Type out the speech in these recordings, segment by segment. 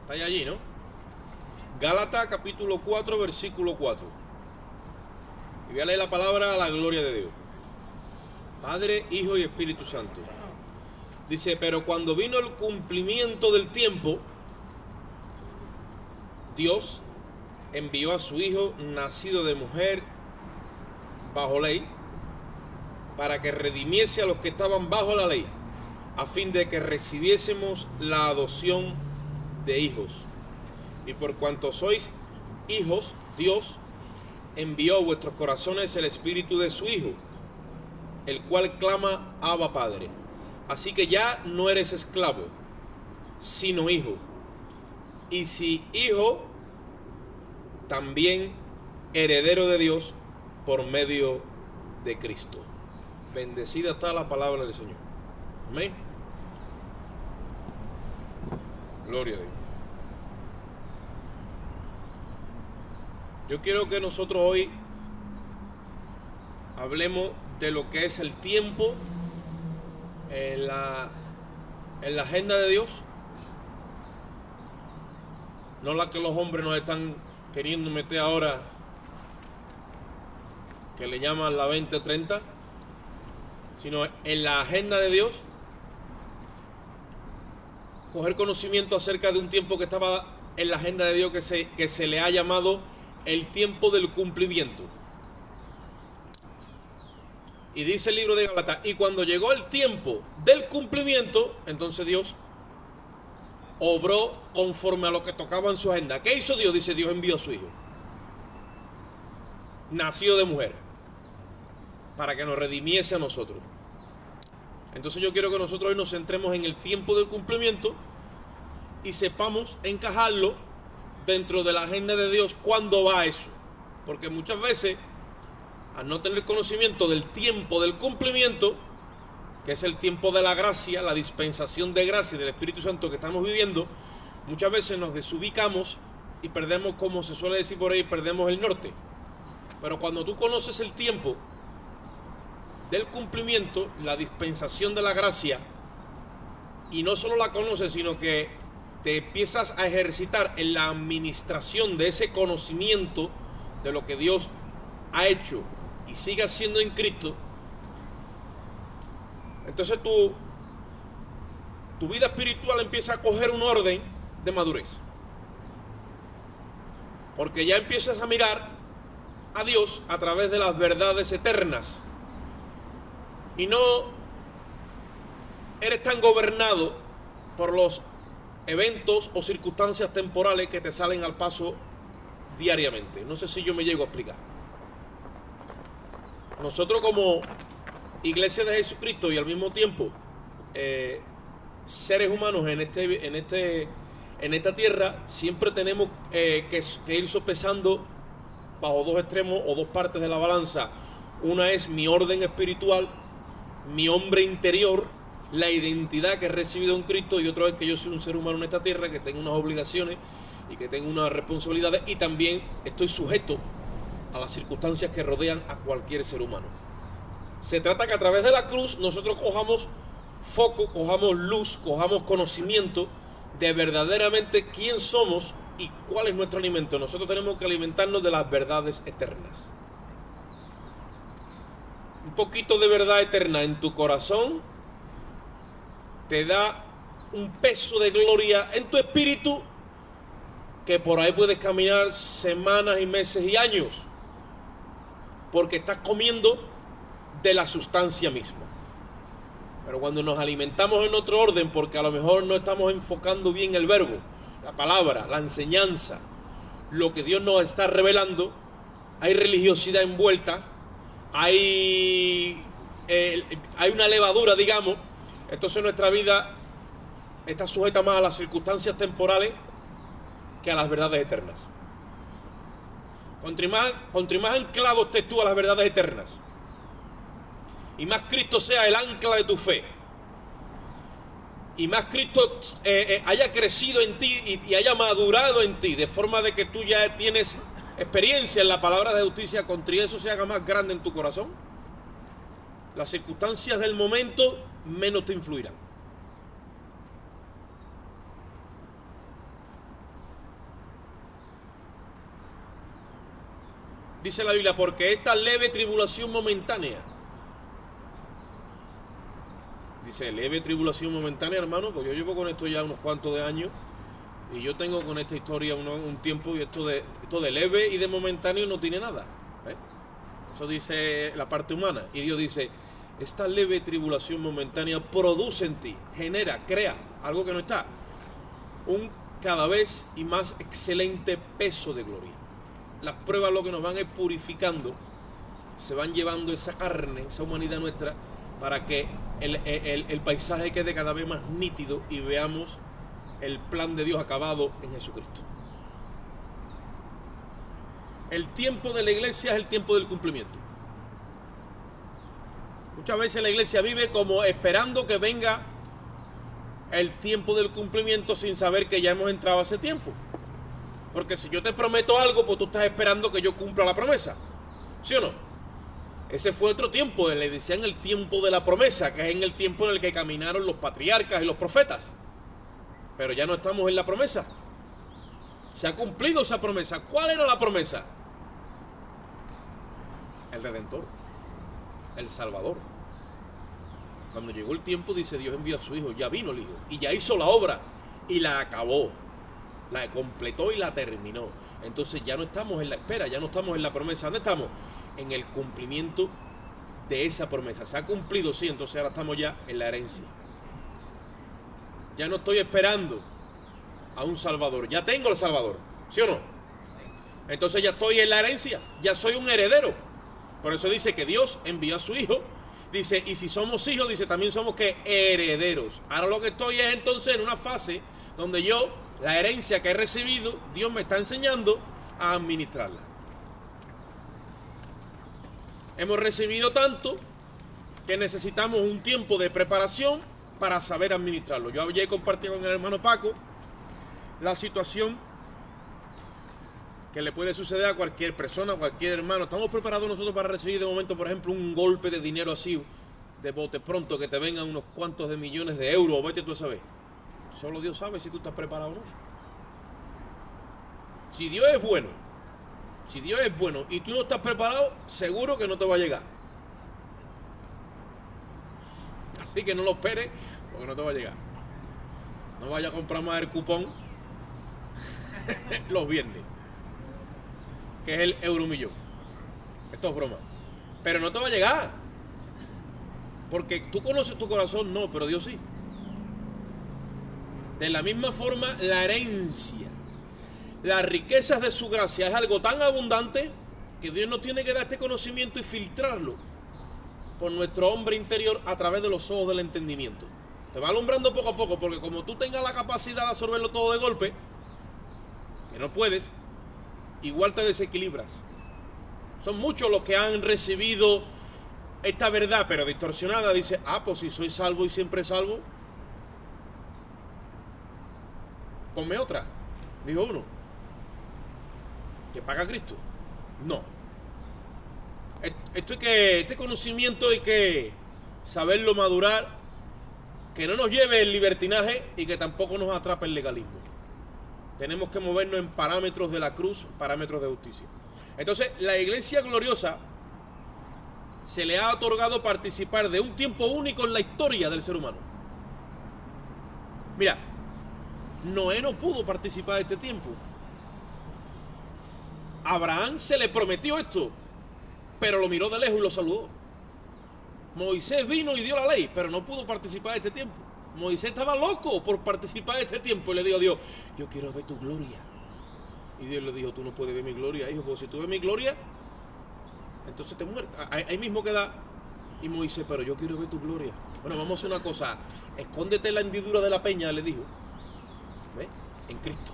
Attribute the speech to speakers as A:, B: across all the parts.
A: Está allí, ¿no? Gálatas capítulo 4, versículo 4. Y voy a leer la palabra a la gloria de Dios. Padre, Hijo y Espíritu Santo. Dice, pero cuando vino el cumplimiento del tiempo, Dios envió a su Hijo, nacido de mujer, bajo ley, para que redimiese a los que estaban bajo la ley, a fin de que recibiésemos la adopción de hijos. Y por cuanto sois hijos, Dios envió a vuestros corazones el espíritu de su Hijo, el cual clama, Abba, Padre. Así que ya no eres esclavo, sino hijo. Y si hijo, también heredero de Dios por medio de Cristo. Bendecida está la palabra del Señor. Amén. Gloria a Dios. Yo quiero que nosotros hoy hablemos de lo que es el tiempo en la agenda de Dios. No la que los hombres nos están queriendo meter ahora, que le llaman la 2030, sino en la agenda de Dios. Coger conocimiento acerca de un tiempo que estaba en la agenda de Dios, que se le ha llamado el tiempo del cumplimiento. Y dice el libro de Gálatas, y cuando llegó el tiempo del cumplimiento, entonces Dios obró conforme a lo que tocaba en su agenda. ¿Qué hizo Dios? Dice, Dios envió a su Hijo, nacido de mujer, para que nos redimiese a nosotros. Entonces yo quiero que nosotros hoy nos centremos en el tiempo del cumplimiento y sepamos encajarlo dentro de la agenda de Dios. ¿Cuándo va eso? Porque muchas veces, al no tener conocimiento del tiempo del cumplimiento, que es el tiempo de la gracia, la dispensación de gracia del Espíritu Santo que estamos viviendo, muchas veces nos desubicamos y perdemos, como se suele decir por ahí, perdemos el norte. Pero cuando tú conoces el tiempo del cumplimiento, la dispensación de la gracia, y no solo la conoces, sino que te empiezas a ejercitar en la administración de ese conocimiento de lo que Dios ha hecho y sigue haciendo en Cristo, entonces tu vida espiritual empieza a coger un orden de madurez, porque ya empiezas a mirar a Dios a través de las verdades eternas y no eres tan gobernado por los eventos o circunstancias temporales que te salen al paso diariamente. No sé si yo me llego a explicar. Nosotros como Iglesia de Jesucristo y al mismo tiempo seres humanos en esta tierra, siempre tenemos que ir sopesando bajo dos extremos o dos partes de la balanza. Una es mi orden espiritual, mi hombre interior, la identidad que he recibido en Cristo, y otra vez que yo soy un ser humano en esta tierra, que tengo unas obligaciones y que tengo unas responsabilidades, y también estoy sujeto a las circunstancias que rodean a cualquier ser humano. Se trata que a través de la cruz nosotros cojamos foco, cojamos luz, cojamos conocimiento de verdaderamente quién somos y cuál es nuestro alimento. Nosotros tenemos que alimentarnos de las verdades eternas. Un poquito de verdad eterna en tu corazón te da un peso de gloria en tu espíritu, que por ahí puedes caminar semanas y meses y años, porque estás comiendo de la sustancia misma. Pero cuando nos alimentamos en otro orden, porque a lo mejor no estamos enfocando bien el verbo, la palabra, la enseñanza, lo que Dios nos está revelando, hay religiosidad envuelta, hay una levadura, digamos. Entonces nuestra vida está sujeta más a las circunstancias temporales que a las verdades eternas. Contra más anclado estés tú a las verdades eternas, y más Cristo sea el ancla de tu fe, y más Cristo haya crecido en ti y haya madurado en ti, de forma de que tú ya tienes experiencia en la palabra de justicia, contra eso se haga más grande en tu corazón, las circunstancias del momento menos te influirán. Dice la Biblia, porque esta leve tribulación momentánea. Dice, leve tribulación momentánea, hermano, pues yo llevo con esto ya unos cuantos de años y yo tengo con esta historia un tiempo, y esto de leve y de momentáneo no tiene nada. Eso dice la parte humana. Y Dios dice, esta leve tribulación momentánea produce en ti, genera, crea algo que no está, un cada vez y más excelente peso de gloria. Las pruebas lo que nos van es purificando, se van llevando esa carne, esa humanidad nuestra, para que el paisaje quede cada vez más nítido y veamos el plan de Dios acabado en Jesucristo. El tiempo de la iglesia es el tiempo del cumplimiento. Muchas veces la iglesia vive como esperando que venga el tiempo del cumplimiento sin saber que ya hemos entrado a ese tiempo. Porque si yo te prometo algo, pues tú estás esperando que yo cumpla la promesa. ¿Sí o no? Ese fue otro tiempo, le decían el tiempo de la promesa, que es en el tiempo en el que caminaron los patriarcas y los profetas. Pero ya no estamos en la promesa. Se ha cumplido esa promesa. ¿Cuál era la promesa? El Redentor, el Salvador. Cuando llegó el tiempo, dice, Dios envió a su Hijo, ya vino el Hijo, y ya hizo la obra, y la acabó, la completó y la terminó. Entonces ya no estamos en la espera, ya no estamos en la promesa. ¿Dónde estamos? En el cumplimiento de esa promesa. Se ha cumplido, sí, entonces ahora estamos ya en la herencia. Ya no estoy esperando a un Salvador, ya tengo el Salvador, ¿sí o no? Entonces ya estoy en la herencia, ya soy un heredero. Por eso dice que Dios envió a su Hijo. Dice, y si somos hijos, dice, también somos que herederos. Ahora lo que estoy es entonces en una fase donde yo, la herencia que he recibido, Dios me está enseñando a administrarla. Hemos recibido tanto que necesitamos un tiempo de preparación para saber administrarlo. Yo había compartido con el hermano Paco la situación que le puede suceder a cualquier persona, a cualquier hermano. Estamos preparados nosotros para recibir de momento, por ejemplo, un golpe de dinero así, de bote pronto, que te vengan unos cuantos de millones de euros, vete tú a saber. Solo Dios sabe si tú estás preparado o no. Si Dios es bueno y tú no estás preparado, seguro que no te va a llegar. Así que no lo esperes, porque no te va a llegar. No vayas a comprar más el cupón los viernes, que es el Euromillón. Esto es broma. Pero no te va a llegar. Porque tú conoces tu corazón, no, pero Dios sí. De la misma forma, la herencia, las riquezas de su gracia es algo tan abundante que Dios nos tiene que dar este conocimiento y filtrarlo por nuestro hombre interior a través de los ojos del entendimiento. Te va alumbrando poco a poco, porque como tú tengas la capacidad de absorberlo todo de golpe, que no puedes, igual te desequilibras. Son muchos los que han recibido esta verdad, pero distorsionada. Dice, pues si soy salvo y siempre salvo, ponme otra. Dijo uno, que paga Cristo. No. Este conocimiento hay que saberlo madurar, que no nos lleve el libertinaje y que tampoco nos atrape el legalismo. Tenemos que movernos en parámetros de la cruz, parámetros de justicia. Entonces, la iglesia gloriosa se le ha otorgado participar de un tiempo único en la historia del ser humano. Mira, Noé no pudo participar de este tiempo. A Abraham se le prometió esto, pero lo miró de lejos y lo saludó. Moisés vino y dio la ley, pero no pudo participar de este tiempo. Moisés estaba loco por participar de este tiempo y le dijo a Dios, yo quiero ver tu gloria. Y Dios le dijo, tú no puedes ver mi gloria, hijo, porque si tú ves mi gloria, entonces te mueres. Ahí mismo queda. Y Moisés, pero yo quiero ver tu gloria. Bueno, vamos a hacer una cosa, escóndete en la hendidura de la peña, le dijo. ¿Ves? En Cristo.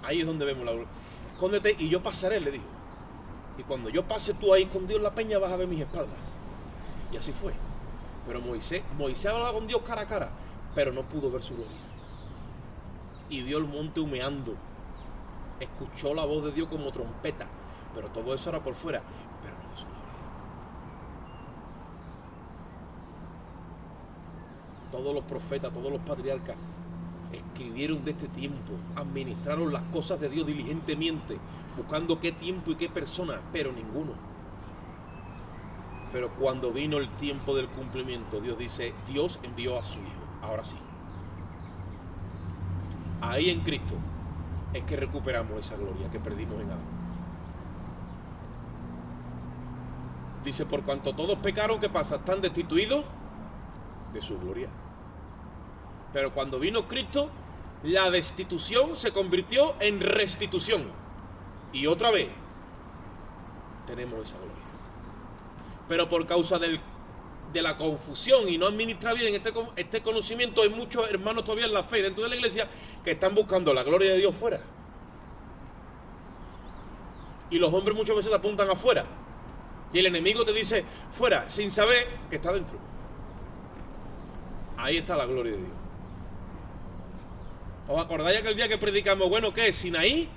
A: Ahí es donde vemos la gloria. Escóndete y yo pasaré, le dijo. Y cuando yo pase tú ahí escondido en la peña, vas a ver mis espaldas. Y así fue. Pero Moisés hablaba con Dios cara a cara, pero no pudo ver su gloria. Y vio el monte humeando. Escuchó la voz de Dios como trompeta, pero todo eso era por fuera, pero no vio su gloria. Todos los profetas, todos los patriarcas escribieron de este tiempo, administraron las cosas de Dios diligentemente, buscando qué tiempo y qué persona, pero ninguno. Pero cuando vino el tiempo del cumplimiento, Dios dice, Dios envió a su Hijo. Ahora sí. Ahí en Cristo es que recuperamos esa gloria que perdimos en Adán. Dice, por cuanto todos pecaron, ¿qué pasa? Están destituidos de su gloria. Pero cuando vino Cristo, la destitución se convirtió en restitución. Y otra vez tenemos esa gloria. Pero por causa de la confusión y no administrar bien este conocimiento, hay muchos hermanos todavía en la fe dentro de la iglesia que están buscando la gloria de Dios fuera. Y los hombres muchas veces apuntan afuera. Y el enemigo te dice fuera, sin saber que está dentro. Ahí está la gloria de Dios. ¿Os acordáis aquel día que predicamos? Bueno, ¿qué es? Sinaí.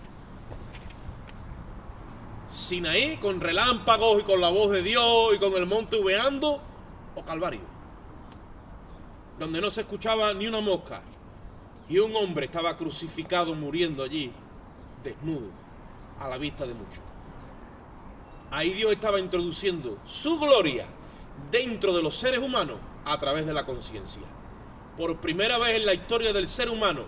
A: Sinaí con relámpagos y con la voz de Dios y con el monte humeando, o Calvario, donde no se escuchaba ni una mosca y un hombre estaba crucificado muriendo allí, desnudo, a la vista de muchos. Ahí Dios estaba introduciendo su gloria dentro de los seres humanos a través de la conciencia. Por primera vez en la historia del ser humano,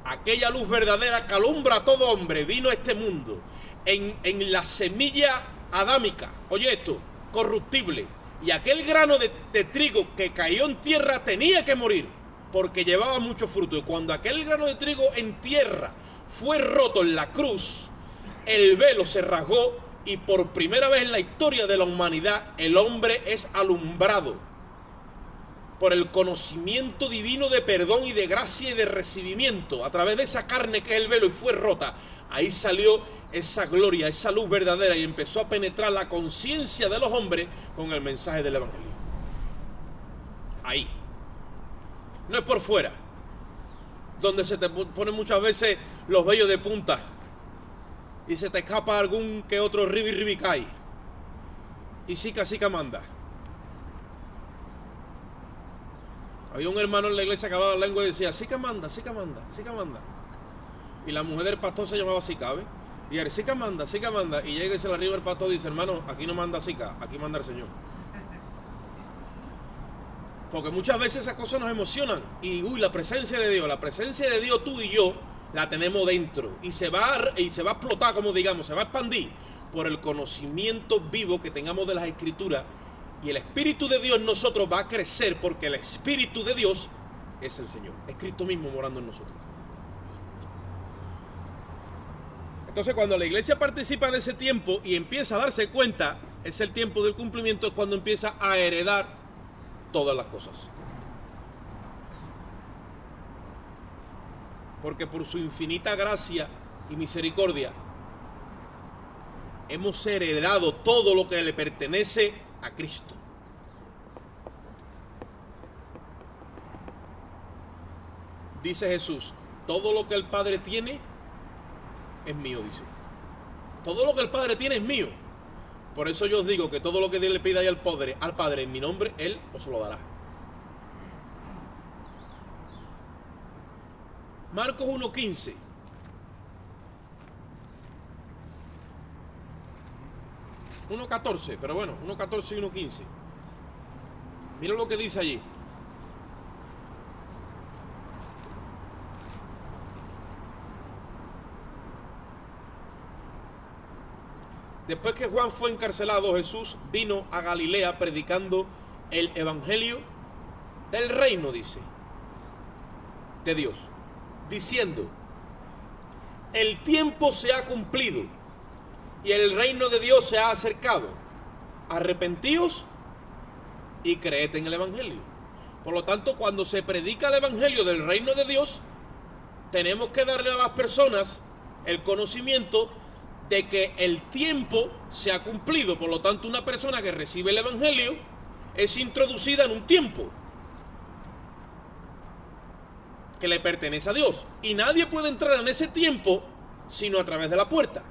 A: aquella luz verdadera que alumbra a todo hombre vino a este mundo en la semilla adámica, oye esto, corruptible, y aquel grano de trigo que cayó en tierra tenía que morir porque llevaba mucho fruto. Y cuando aquel grano de trigo en tierra fue roto en la cruz, el velo se rasgó y por primera vez en la historia de la humanidad el hombre es alumbrado por el conocimiento divino de perdón y de gracia y de recibimiento a través de esa carne que es el velo y fue rota. Ahí salió esa gloria, esa luz verdadera y empezó a penetrar la conciencia de los hombres con el mensaje del evangelio. Ahí. No es por fuera, donde se te ponen muchas veces los vellos de punta y se te escapa algún que otro ribicay y sica manda. Había un hermano en la iglesia que hablaba la lengua y decía, sica manda. Y la mujer del pastor se llamaba Sica, ¿ves? Y él, sica manda. Y llega y se le arriba el pastor y dice, hermano, aquí no manda Sica, aquí manda el Señor. Porque muchas veces esas cosas nos emocionan. Y la presencia de Dios, tú y yo, la tenemos dentro. Y se va a explotar, como digamos, se va a expandir por el conocimiento vivo que tengamos de las Escrituras. Y el Espíritu de Dios en nosotros va a crecer porque el Espíritu de Dios es el Señor. Es Cristo mismo morando en nosotros. Entonces cuando la iglesia participa de ese tiempo y empieza a darse cuenta, es el tiempo del cumplimiento, es cuando empieza a heredar todas las cosas. Porque por su infinita gracia y misericordia hemos heredado todo lo que le pertenece a Cristo. Dice Jesús, todo lo que el Padre tiene es mío, dice. Todo lo que el Padre tiene es mío. Por eso yo os digo que todo lo que Dios le pida al Padre en mi nombre, Él os lo dará. Marcos 1:15. ...1.14, pero bueno, 1.14 y 1.15. Mira lo que dice allí. Después que Juan fue encarcelado, Jesús vino a Galilea predicando el evangelio del reino, dice, de Dios, diciendo, el tiempo se ha cumplido y el reino de Dios se ha acercado. Arrepentíos y creed en el evangelio. Por lo tanto, cuando se predica el evangelio del reino de Dios, tenemos que darle a las personas el conocimiento de que el tiempo se ha cumplido. Por lo tanto, una persona que recibe el evangelio es introducida en un tiempo que le pertenece a Dios. Y nadie puede entrar en ese tiempo sino a través de la puerta.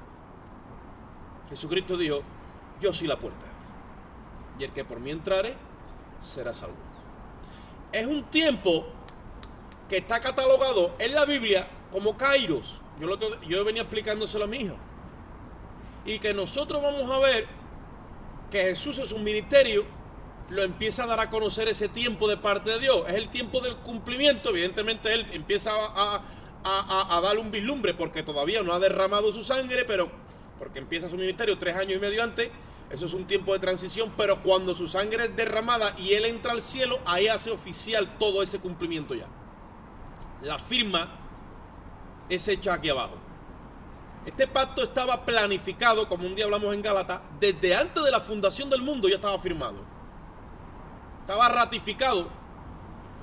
A: Jesucristo dijo, yo soy la puerta, y el que por mí entrare será salvo. Es un tiempo que está catalogado en la Biblia como kairos. Yo venía explicándoselo a mi hija. Y que nosotros vamos a ver que Jesús en su ministerio lo empieza a dar a conocer ese tiempo de parte de Dios. Es el tiempo del cumplimiento. Evidentemente él empieza a darle un vislumbre porque todavía no ha derramado su sangre, pero porque empieza su ministerio 3 años y medio antes. Eso es un tiempo de transición, pero cuando su sangre es derramada y él entra al cielo, ahí hace oficial todo ese cumplimiento ya. La firma es hecha aquí abajo. Este pacto estaba planificado, como un día hablamos en Gálatas, desde antes de la fundación del mundo ya estaba firmado. Estaba ratificado.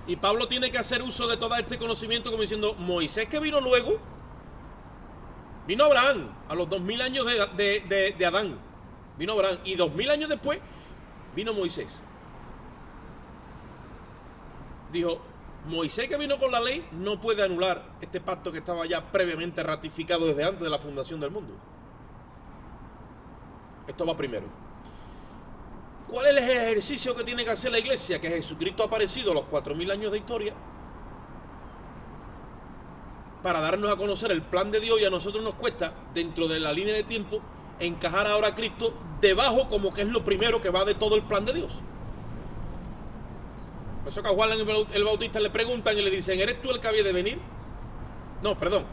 A: Y Pablo tiene que hacer uso de todo este conocimiento como diciendo, Moisés que vino luego, vino Abraham a los 2000 años de Adán. Vino Abraham y 2000 años después vino Moisés. Dijo, Moisés que vino con la ley no puede anular este pacto que estaba ya previamente ratificado desde antes de la fundación del mundo. Esto va primero. ¿Cuál es el ejercicio que tiene que hacer la iglesia? Que Jesucristo ha aparecido a los 4000 años de historia para darnos a conocer el plan de Dios, y a nosotros nos cuesta, dentro de la línea de tiempo, encajar ahora a Cristo debajo como que es lo primero que va de todo el plan de Dios. Por eso que a Juan el Bautista le preguntan y le dicen, ¿eres tú el que había de venir? No, perdón.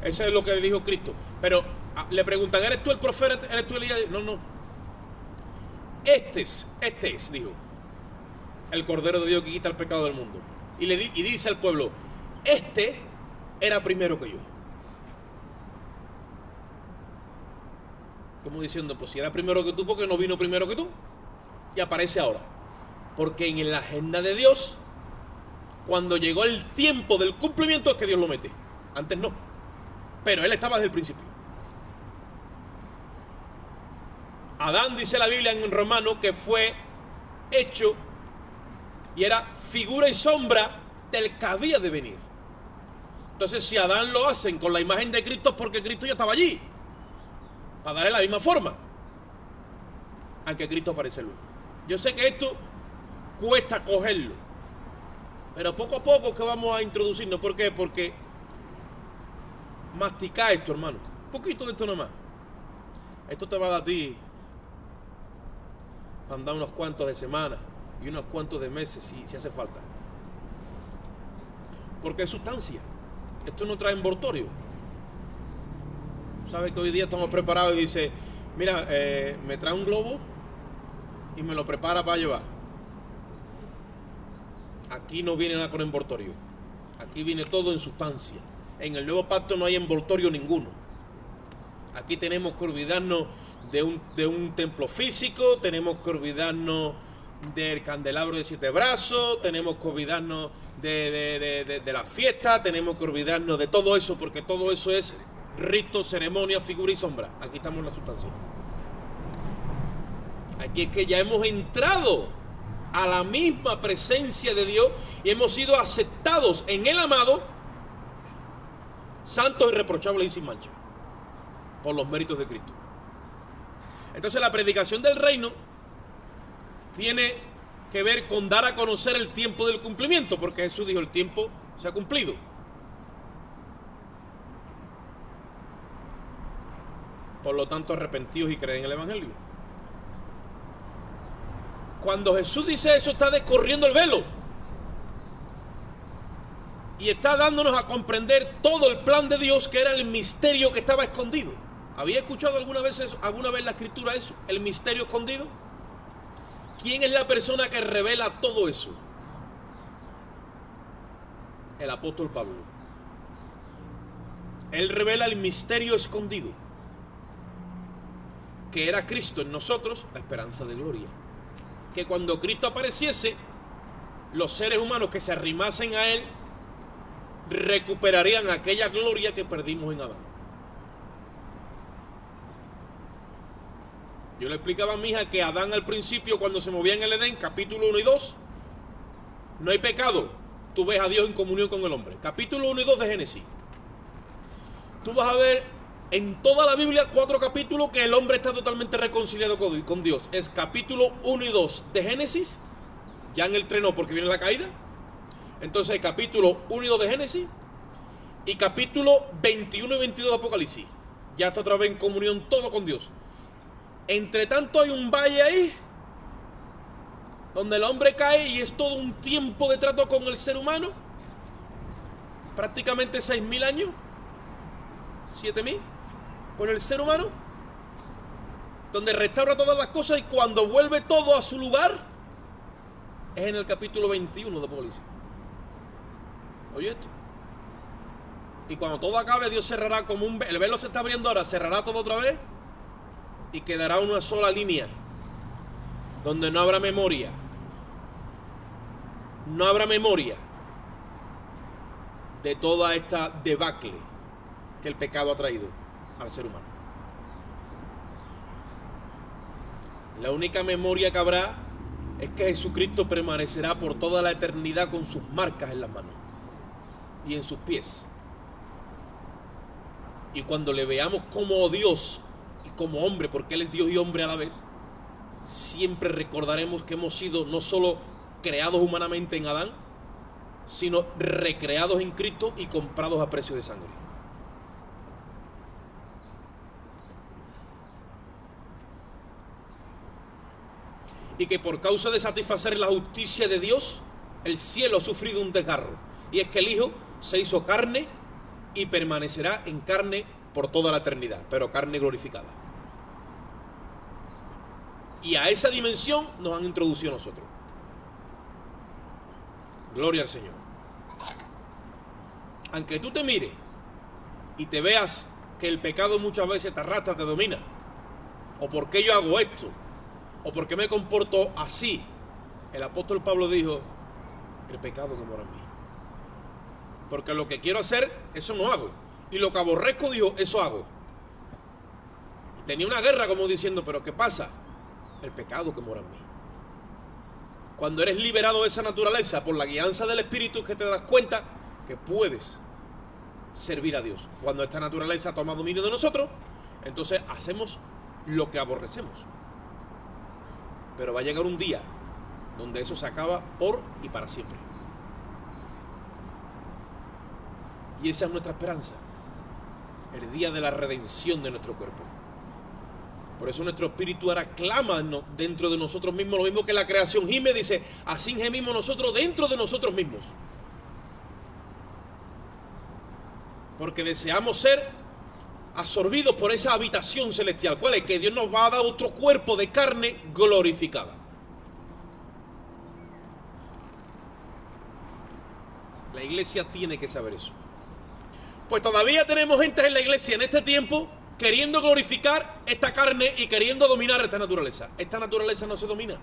A: Eso es lo que le dijo Cristo. Pero le preguntan, ¿eres tú el profeta? ¿Eres tú Elías? No. Este es, dijo, el Cordero de Dios que quita el pecado del mundo. Y dice al pueblo, este era primero que yo. Como diciendo, pues si era primero que tú, ¿por qué no vino primero que tú? Y aparece ahora. Porque en la agenda de Dios, cuando llegó el tiempo del cumplimiento, es que Dios lo mete. Antes no. Pero él estaba desde el principio. Adán, dice la Biblia en Romano, que fue hecho y era figura y sombra del que había de venir. Entonces, si Adán lo hacen con la imagen de Cristo, es porque Cristo ya estaba allí, para darle la misma forma, aunque Cristo aparece luego. Yo sé que esto cuesta cogerlo, pero poco a poco que vamos a introducirnos. ¿Por qué? Porque mastica esto, hermano, un poquito de esto nomás. Esto te va a dar a ti para andar unos cuantos de semanas y unos cuantos de meses si hace falta, porque es sustancia. Esto no trae envoltorio. Sabes que hoy día estamos preparados y dice, mira, me trae un globo y me lo prepara para llevar. Aquí no viene nada con envoltorio. Aquí viene todo en sustancia. En el nuevo pacto no hay envoltorio ninguno. Aquí tenemos que olvidarnos de un templo físico, tenemos que olvidarnos del candelabro de 7 brazos, tenemos que olvidarnos de la fiesta, tenemos que olvidarnos de todo eso, porque todo eso es rito, ceremonia, figura y sombra. Aquí estamos en la sustancia. Aquí es que ya hemos entrado a la misma presencia de Dios y hemos sido aceptados en el amado, santos, irreprochables y sin mancha, por los méritos de Cristo. Entonces la predicación del reino tiene que ver con dar a conocer el tiempo del cumplimiento, porque Jesús dijo, el tiempo se ha cumplido. Por lo tanto, arrepentidos y creen en el Evangelio. Cuando Jesús dice eso, está descorriendo el velo y está dándonos a comprender todo el plan de Dios, que era el misterio que estaba escondido. ¿Había escuchado alguna vez la escritura eso? El misterio escondido. ¿Quién es la persona que revela todo eso? El apóstol Pablo. Él revela el misterio escondido, que era Cristo en nosotros, la esperanza de gloria. Que cuando Cristo apareciese, los seres humanos que se arrimasen a Él recuperarían aquella gloria que perdimos en Adán. Yo le explicaba a mi hija que Adán al principio, cuando se movía en el Edén, capítulo 1 y 2, no hay pecado. Tú ves a Dios en comunión con el hombre. Capítulo 1 y 2 de Génesis. Tú vas a ver en toda la Biblia 4 capítulos que el hombre está totalmente reconciliado con Dios. Es capítulo 1 y 2 de Génesis, ya en el 3 no, porque viene la caída. Entonces, capítulo 1 y 2 de Génesis y capítulo 21 y 22 de Apocalipsis. Ya está otra vez en comunión todo con Dios. Entre tanto hay un valle ahí donde el hombre cae y es todo un tiempo de trato con el ser humano. Prácticamente 6.000 años. 7.000 con el ser humano, donde restaura todas las cosas y cuando vuelve todo a su lugar es en el capítulo 21 de Apocalipsis. Oye esto. Y cuando todo acabe, Dios cerrará como un velo. El velo se está abriendo ahora, cerrará todo otra vez y quedará una sola línea donde no habrá memoria. No habrá memoria de toda esta debacle que el pecado ha traído al ser humano. La única memoria que habrá es que Jesucristo permanecerá por toda la eternidad con sus marcas en las manos y en sus pies. Y cuando le veamos como Dios y como hombre, porque Él es Dios y hombre a la vez, siempre recordaremos que hemos sido no solo creados humanamente en Adán, sino recreados en Cristo y comprados a precio de sangre. Y que por causa de satisfacer la justicia de Dios, el cielo ha sufrido un desgarro. Y es que el Hijo se hizo carne y permanecerá en carne por toda la eternidad, pero carne glorificada. Y a esa dimensión nos han introducido nosotros. Gloria al Señor. Aunque tú te mires y te veas que el pecado muchas veces te arrastra, te domina, o por qué yo hago esto, o por qué me comporto así, el apóstol Pablo dijo: el pecado que mora en mí. Porque lo que quiero hacer, eso no hago. Y lo que aborrezco, dijo, eso hago. Y tenía una guerra como diciendo: pero ¿qué pasa? El pecado que mora en mí. Cuando eres liberado de esa naturaleza por la guianza del Espíritu, es que te das cuenta que puedes servir a Dios. Cuando esta naturaleza toma dominio de nosotros, entonces hacemos lo que aborrecemos. Pero va a llegar un día donde eso se acaba por y para siempre. Y esa es nuestra esperanza, el día de la redención de nuestro cuerpo. Por eso nuestro espíritu ahora clama dentro de nosotros mismos, lo mismo que la creación gime, dice: así gemimos nosotros dentro de nosotros mismos. Porque deseamos ser absorbidos por esa habitación celestial. ¿Cuál es? Que Dios nos va a dar otro cuerpo de carne glorificada. La iglesia tiene que saber eso. Pues todavía tenemos gente en la iglesia en este tiempo queriendo glorificar esta carne y queriendo dominar esta naturaleza. Esta naturaleza no se domina.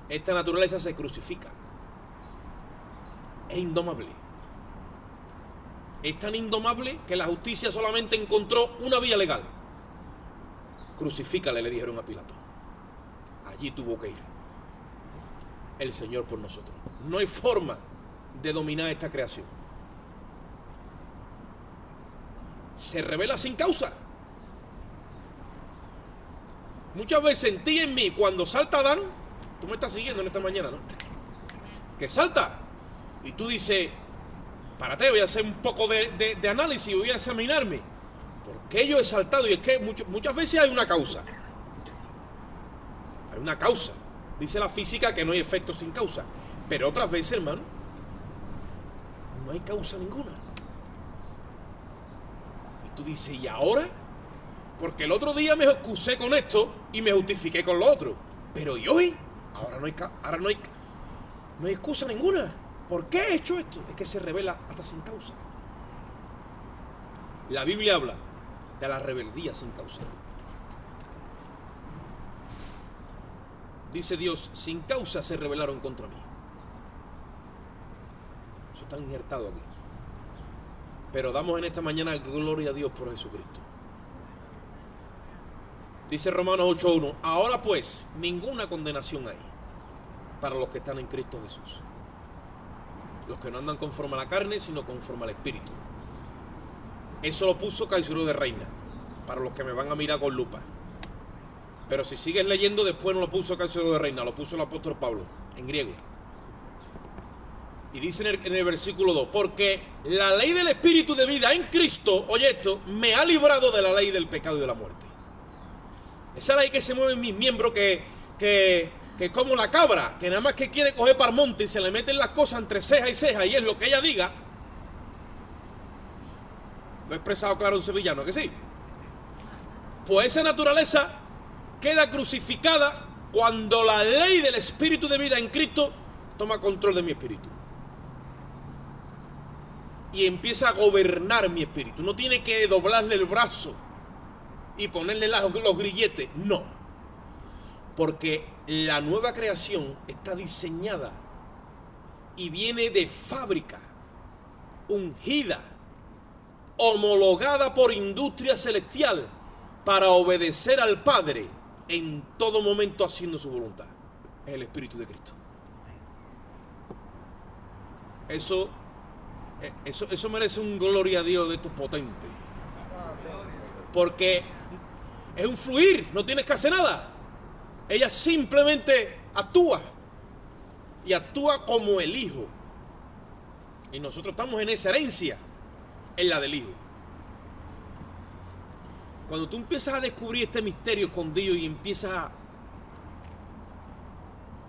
A: Esta naturaleza se crucifica. Es indomable. Es tan indomable que la justicia solamente encontró una vía legal. Crucifícale, le dijeron a Pilato. Allí tuvo que ir el Señor por nosotros. No hay forma de dominar esta creación. Se revela sin causa. Muchas veces en ti y en mí, cuando salta Adán, tú me estás siguiendo en esta mañana, ¿no? Que salta y tú dices: párate, voy a hacer un poco de análisis, voy a examinarme. ¿Por qué yo he saltado? Y es que muchas veces hay una causa. Hay una causa. Dice la física que no hay efecto sin causa. Pero otras veces, hermano, no hay causa ninguna. Y tú dices: ¿y ahora? Porque el otro día me excusé con esto y me justifiqué con lo otro. Pero ¿y hoy? Ahora no hay excusa ninguna. ¿Por qué he hecho esto? Es que se revela hasta sin causa. La Biblia habla de la rebeldía sin causa. Dice Dios: sin causa se rebelaron contra mí. Eso está injertado aquí. Pero damos en esta mañana gloria a Dios por Jesucristo. Dice Romanos 8:1: ahora pues, ninguna condenación hay para los que están en Cristo Jesús. Los que no andan conforme a la carne, sino conforme al Espíritu. Eso lo puso Caizuro de Reina, para los que me van a mirar con lupa. Pero si sigues leyendo, después no lo puso Caizuro de Reina, lo puso el apóstol Pablo, en griego. Y dice en el versículo 2, porque la ley del Espíritu de vida en Cristo, oye esto, me ha librado de la ley del pecado y de la muerte. Esa ley que se mueve en mis miembros, que es como la cabra, que nada más que quiere coger para el monte y se le meten las cosas entre ceja y ceja y es lo que ella diga. Lo he expresado claro en sevillano, ¿que sí? Pues esa naturaleza queda crucificada cuando la ley del Espíritu de vida en Cristo toma control de mi espíritu. Y empieza a gobernar mi espíritu. No tiene que doblarle el brazo y ponerle los grilletes. No. Porque la nueva creación está diseñada y viene de fábrica, ungida, homologada por industria celestial para obedecer al Padre en todo momento haciendo su voluntad. Es el Espíritu de Cristo. Eso merece un gloria a Dios de estos potentes. Porque es un fluir, no tienes que hacer nada. Ella simplemente actúa. Y actúa como el Hijo. Y nosotros estamos en esa herencia, en la del Hijo. Cuando tú empiezas a descubrir este misterio escondido y empiezas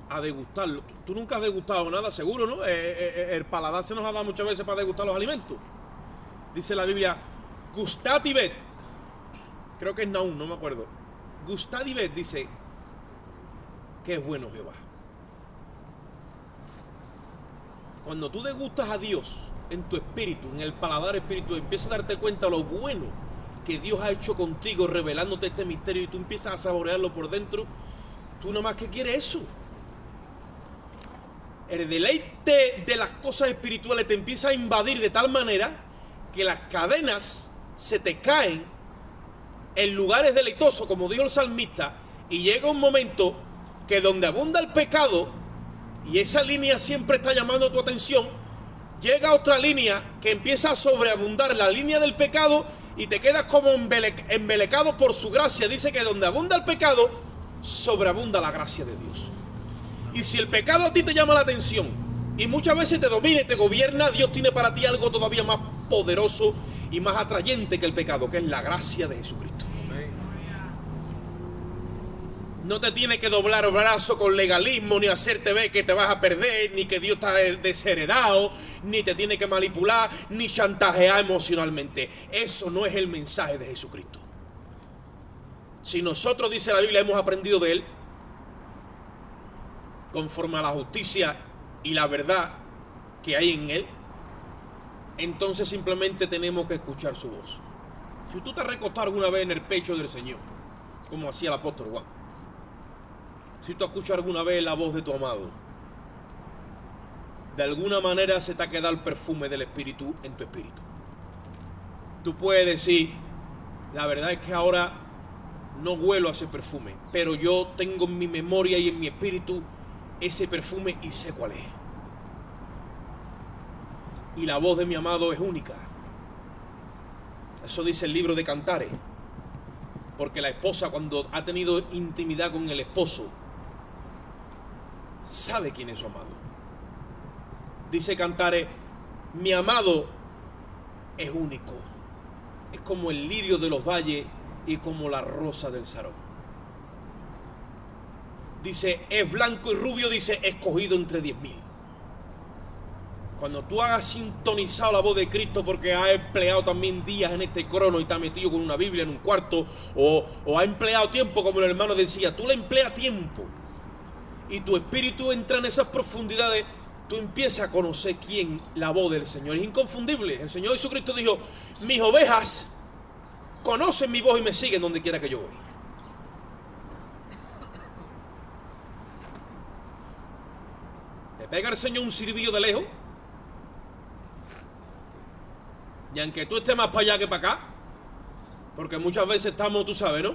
A: a degustarlo. Tú nunca has degustado nada, seguro, ¿no? El paladar se nos ha dado muchas veces para degustar los alimentos. Dice la Biblia, gustad y ved. Creo que es Nahum, no me acuerdo. Gustad y ved, dice, que es bueno Jehová. Cuando tú degustas a Dios en tu espíritu, en el paladar espiritual, empiezas a darte cuenta de lo bueno que Dios ha hecho contigo, revelándote este misterio, y tú empiezas a saborearlo por dentro. Tú nada más que quieres eso. El deleite de las cosas espirituales te empieza a invadir de tal manera que las cadenas se te caen en lugares deleitosos, como dijo el salmista, y llega un momento que donde abunda el pecado, y esa línea siempre está llamando tu atención, llega otra línea que empieza a sobreabundar la línea del pecado y te quedas como embelecado por su gracia. Dice que donde abunda el pecado, sobreabunda la gracia de Dios. Y si el pecado a ti te llama la atención y muchas veces te domina y te gobierna, Dios tiene para ti algo todavía más poderoso y más atrayente que el pecado, que es la gracia de Jesucristo. No te tiene que doblar el brazo con legalismo, ni hacerte ver que te vas a perder, ni que Dios está desheredado, ni te tiene que manipular, ni chantajear emocionalmente. Eso no es el mensaje de Jesucristo. Si nosotros, dice la Biblia, hemos aprendido de Él, conforme a la justicia y la verdad que hay en Él, entonces simplemente tenemos que escuchar su voz. Si tú te has recostado alguna vez en el pecho del Señor, como hacía el apóstol Juan, si tú has escuchado alguna vez la voz de tu amado, de alguna manera se te ha quedado el perfume del Espíritu en tu espíritu. Tú puedes decir, la verdad es que ahora no huelo a ese perfume, pero yo tengo en mi memoria y en mi espíritu ese perfume y sé cuál es. Y la voz de mi amado es única. Eso dice el libro de Cantares. Porque la esposa, cuando ha tenido intimidad con el esposo, sabe quién es su amado. Dice Cantares, mi amado es único. Es como el lirio de los valles y como la rosa del Sarón. Dice, es blanco y rubio, dice, escogido entre 10,000. Cuando tú has sintonizado la voz de Cristo porque has empleado también días en este crono y te has metido con una Biblia en un cuarto, o has empleado tiempo, como el hermano decía, tú le empleas tiempo y tu espíritu entra en esas profundidades, tú empiezas a conocer quién, la voz del Señor. Es inconfundible. El Señor Jesucristo dijo, mis ovejas conocen mi voz y me siguen donde quiera que yo voy. Te pega el Señor un silbillo de lejos, y aunque tú estés más para allá que para acá, porque muchas veces estamos, tú sabes, ¿no?,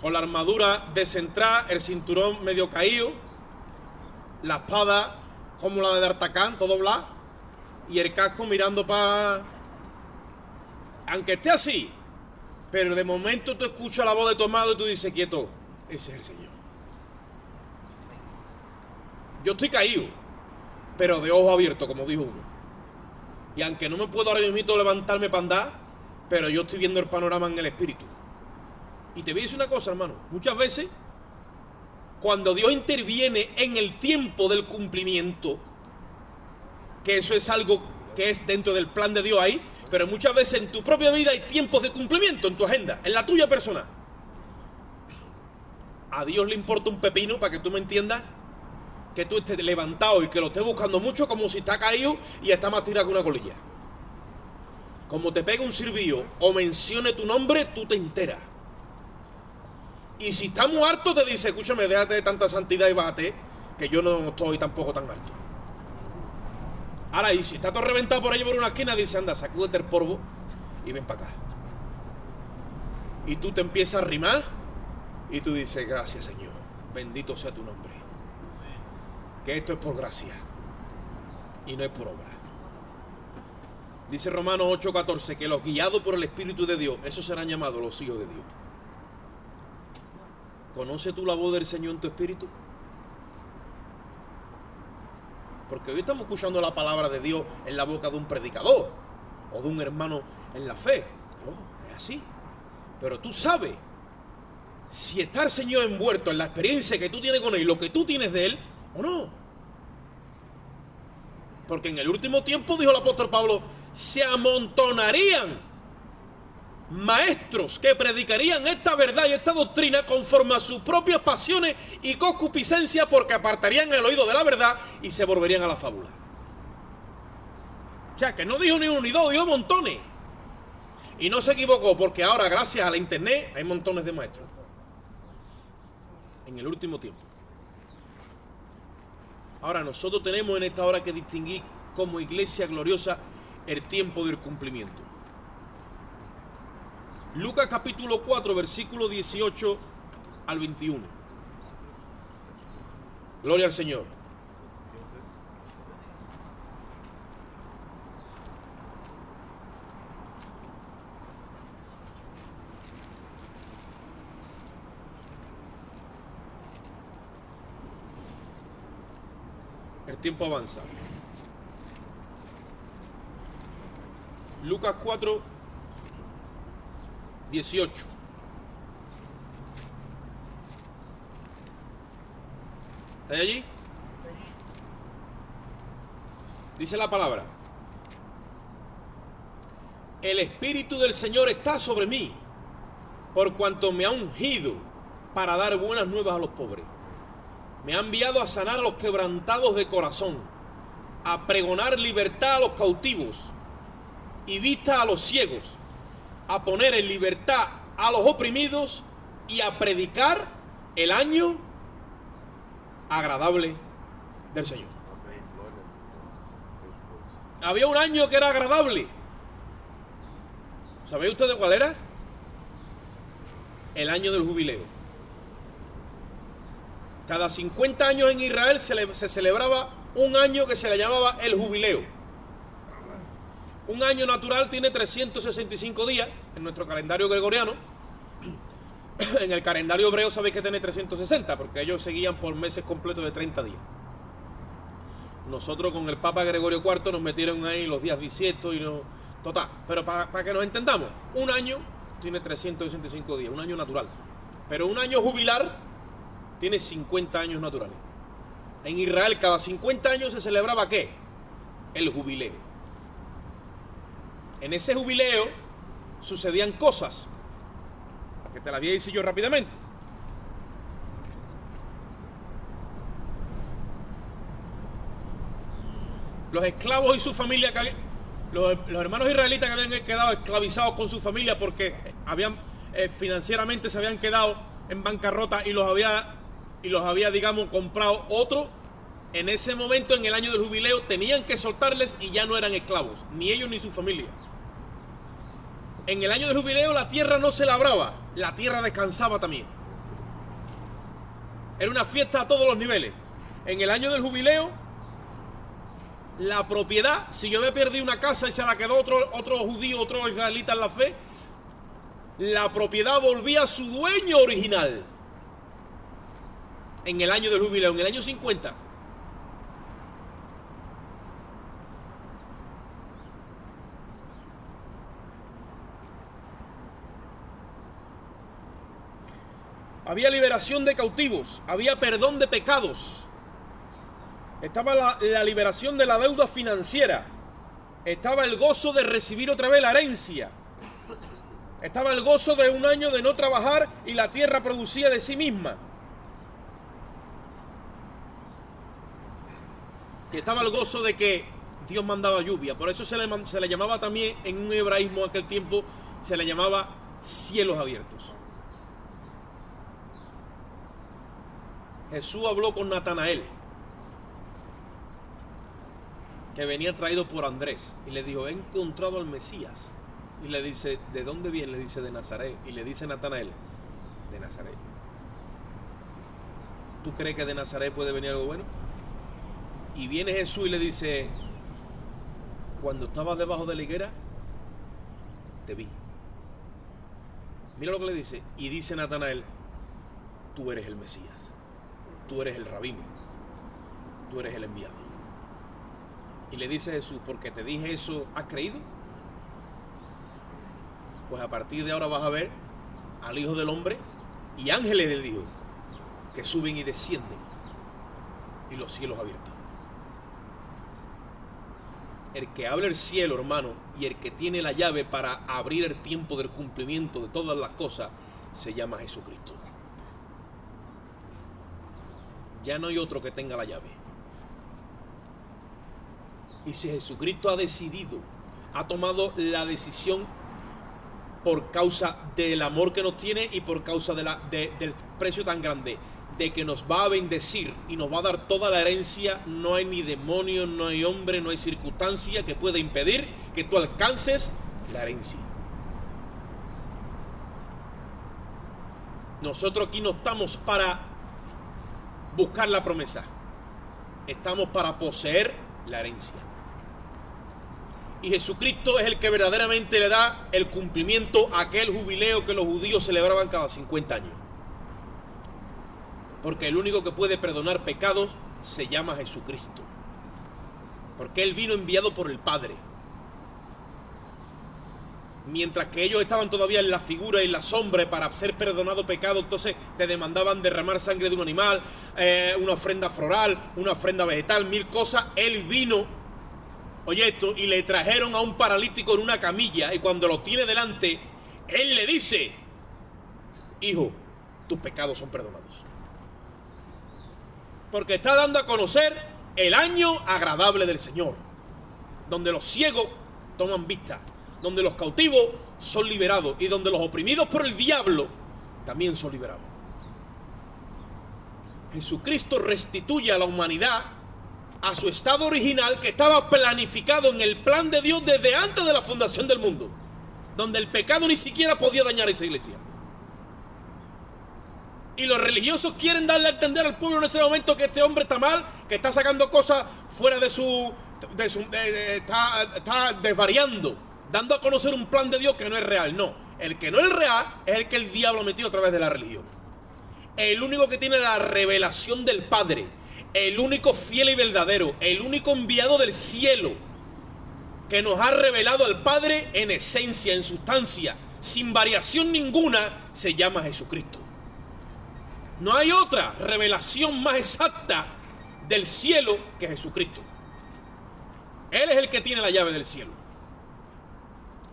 A: con la armadura descentrada, el cinturón medio caído, la espada como la de D'Artagnan, todo blanco, y el casco mirando para... Aunque esté así, pero de momento tú escuchas la voz de tu amado y tú dices, quieto, ese es el Señor. Yo estoy caído, pero de ojo abierto, como dijo uno. Y aunque no me puedo ahora mismo levantarme para andar, pero yo estoy viendo el panorama en el espíritu. Y te voy a decir una cosa, hermano. Muchas veces, cuando Dios interviene en el tiempo del cumplimiento, que eso es algo que es dentro del plan de Dios ahí, pero muchas veces en tu propia vida hay tiempos de cumplimiento en tu agenda, en la tuya personal. A Dios le importa un pepino, para que tú me entiendas, que tú estés levantado y que lo estés buscando mucho, como si está caído y está más tirado que una colilla. Como te pega un silbido o mencione tu nombre, tú te enteras. Y si está muy harto, te dice, escúchame, déjate de tanta santidad y bájate, que yo no estoy tampoco tan harto. Ahora, y si está todo reventado por ahí por una esquina, dice, anda, sacúdete el polvo y ven para acá. Y tú te empiezas a rimar y tú dices, gracias, Señor, bendito sea tu nombre. Que esto es por gracia y no es por obra. Dice Romanos 8:14 que los guiados por el Espíritu de Dios, esos serán llamados los hijos de Dios. ¿Conoce tú la voz del Señor en tu espíritu? Porque hoy estamos escuchando la palabra de Dios en la boca de un predicador o de un hermano en la fe. No, es así. Pero tú sabes si está el Señor envuelto en la experiencia que tú tienes con Él, lo que tú tienes de Él, o no. Porque en el último tiempo, dijo el apóstol Pablo, se amontonarían maestros que predicarían esta verdad y esta doctrina conforme a sus propias pasiones y concupiscencias, porque apartarían el oído de la verdad y se volverían a la fábula. O sea, que no dijo ni uno ni dos, dijo montones. Y no se equivocó, porque ahora, gracias a la internet, hay montones de maestros. En el último tiempo. Ahora, nosotros tenemos en esta hora que distinguir como iglesia gloriosa el tiempo del cumplimiento. Lucas capítulo 4, versículo 18 al 21. Gloria al Señor. El tiempo avanza. Lucas 4, 18. ¿Está allí? Dice la palabra: el Espíritu del Señor está sobre mí, por cuanto me ha ungido para dar buenas nuevas a los pobres. Me ha enviado a sanar a los quebrantados de corazón, a pregonar libertad a los cautivos y vista a los ciegos, a poner en libertad a los oprimidos y a predicar el año agradable del Señor. Había un año que era agradable. ¿Sabéis ustedes cuál era? El año del jubileo. Cada 50 años en Israel se celebraba un año que se le llamaba el jubileo. Un año natural tiene 365 días en nuestro calendario gregoriano. En el calendario hebreo sabéis que tiene 360, porque ellos seguían por meses completos de 30 días. Nosotros con el Papa Gregorio IV nos metieron ahí los días bisiestos y no... Total, pero para que nos entendamos, un año tiene 365 días, un año natural. Pero un año jubilar tiene 50 años naturales. En Israel cada 50 años se celebraba ¿qué? El jubileo. En ese jubileo sucedían cosas que te las voy a decir yo rápidamente. Los esclavos y su familia, los hermanos israelitas que habían quedado esclavizados con su familia porque habían financieramente se habían quedado en bancarrota y los había, digamos, comprado otro. En ese momento, en el año del jubileo, tenían que soltarles y ya no eran esclavos, ni ellos ni su familia. En el año del jubileo la tierra no se labraba, la tierra descansaba también. Era una fiesta a todos los niveles. En el año del jubileo, la propiedad, si yo me perdí una casa y se la quedó otro judío, otro israelita en la fe, la propiedad volvía a su dueño original. En el año del jubileo, en el año 50. había liberación de cautivos, había perdón de pecados, estaba la liberación de la deuda financiera, estaba el gozo de recibir otra vez la herencia, estaba el gozo de un año de no trabajar y la tierra producía de sí misma. Y estaba el gozo de que Dios mandaba lluvia. Por eso se le llamaba también, en un hebraísmo aquel tiempo, se le llamaba cielos abiertos. Jesús habló con Natanael, que venía traído por Andrés, y le dijo: he encontrado al Mesías. Y le dice: ¿de dónde viene? Le dice: de Nazaret. Y le dice Natanael: de Nazaret. ¿Tú crees que de Nazaret puede venir algo bueno? Y viene Jesús y le dice: cuando estabas debajo de la higuera, te vi. Mira lo que le dice. Y dice Natanael: tú eres el Mesías, tú eres el rabino, tú eres el enviado. Y le dice Jesús: porque te dije eso, ¿has creído? Pues a partir de ahora vas a ver al Hijo del Hombre y ángeles del Hijo que suben y descienden, y los cielos abiertos. El que abre el cielo, hermano, y el que tiene la llave para abrir el tiempo del cumplimiento de todas las cosas, se llama Jesucristo. Ya no hay otro que tenga la llave. Y si Jesucristo ha decidido, ha tomado la decisión por causa del amor que nos tiene y por causa del precio tan grande, de que nos va a bendecir y nos va a dar toda la herencia, no hay ni demonio, no hay hombre, no hay circunstancia que pueda impedir que tú alcances la herencia. Nosotros aquí no estamos para buscar la promesa, estamos para poseer la herencia. Y Jesucristo es el que verdaderamente le da el cumplimiento a aquel jubileo que los judíos celebraban cada 50 años. Porque el único que puede perdonar pecados se llama Jesucristo. Porque Él vino enviado por el Padre. Mientras que ellos estaban todavía en la figura y en la sombra para ser perdonado pecado, entonces te demandaban derramar sangre de un animal, una ofrenda floral, una ofrenda vegetal, 1000 cosas. Él vino, oye esto, y le trajeron a un paralítico en una camilla, y cuando lo tiene delante, Él le dice: hijo, tus pecados son perdonados. Porque está dando a conocer el año agradable del Señor, donde los ciegos toman vista, donde los cautivos son liberados y donde los oprimidos por el diablo también son liberados. Jesucristo restituye a la humanidad a su estado original, que estaba planificado en el plan de Dios desde antes de la fundación del mundo, donde el pecado ni siquiera podía dañar a esa iglesia. Y los religiosos quieren darle a entender al pueblo en ese momento que este hombre está mal, que está sacando cosas fuera de su... está desvariando, dando a conocer un plan de Dios que no es real. No, el que no es real es el que el diablo ha metido a través de la religión. El único que tiene la revelación del Padre, el único fiel y verdadero, el único enviado del cielo, que nos ha revelado al Padre en esencia, en sustancia, sin variación ninguna, se llama Jesucristo. No hay otra revelación más exacta del cielo que Jesucristo. Él es el que tiene la llave del cielo.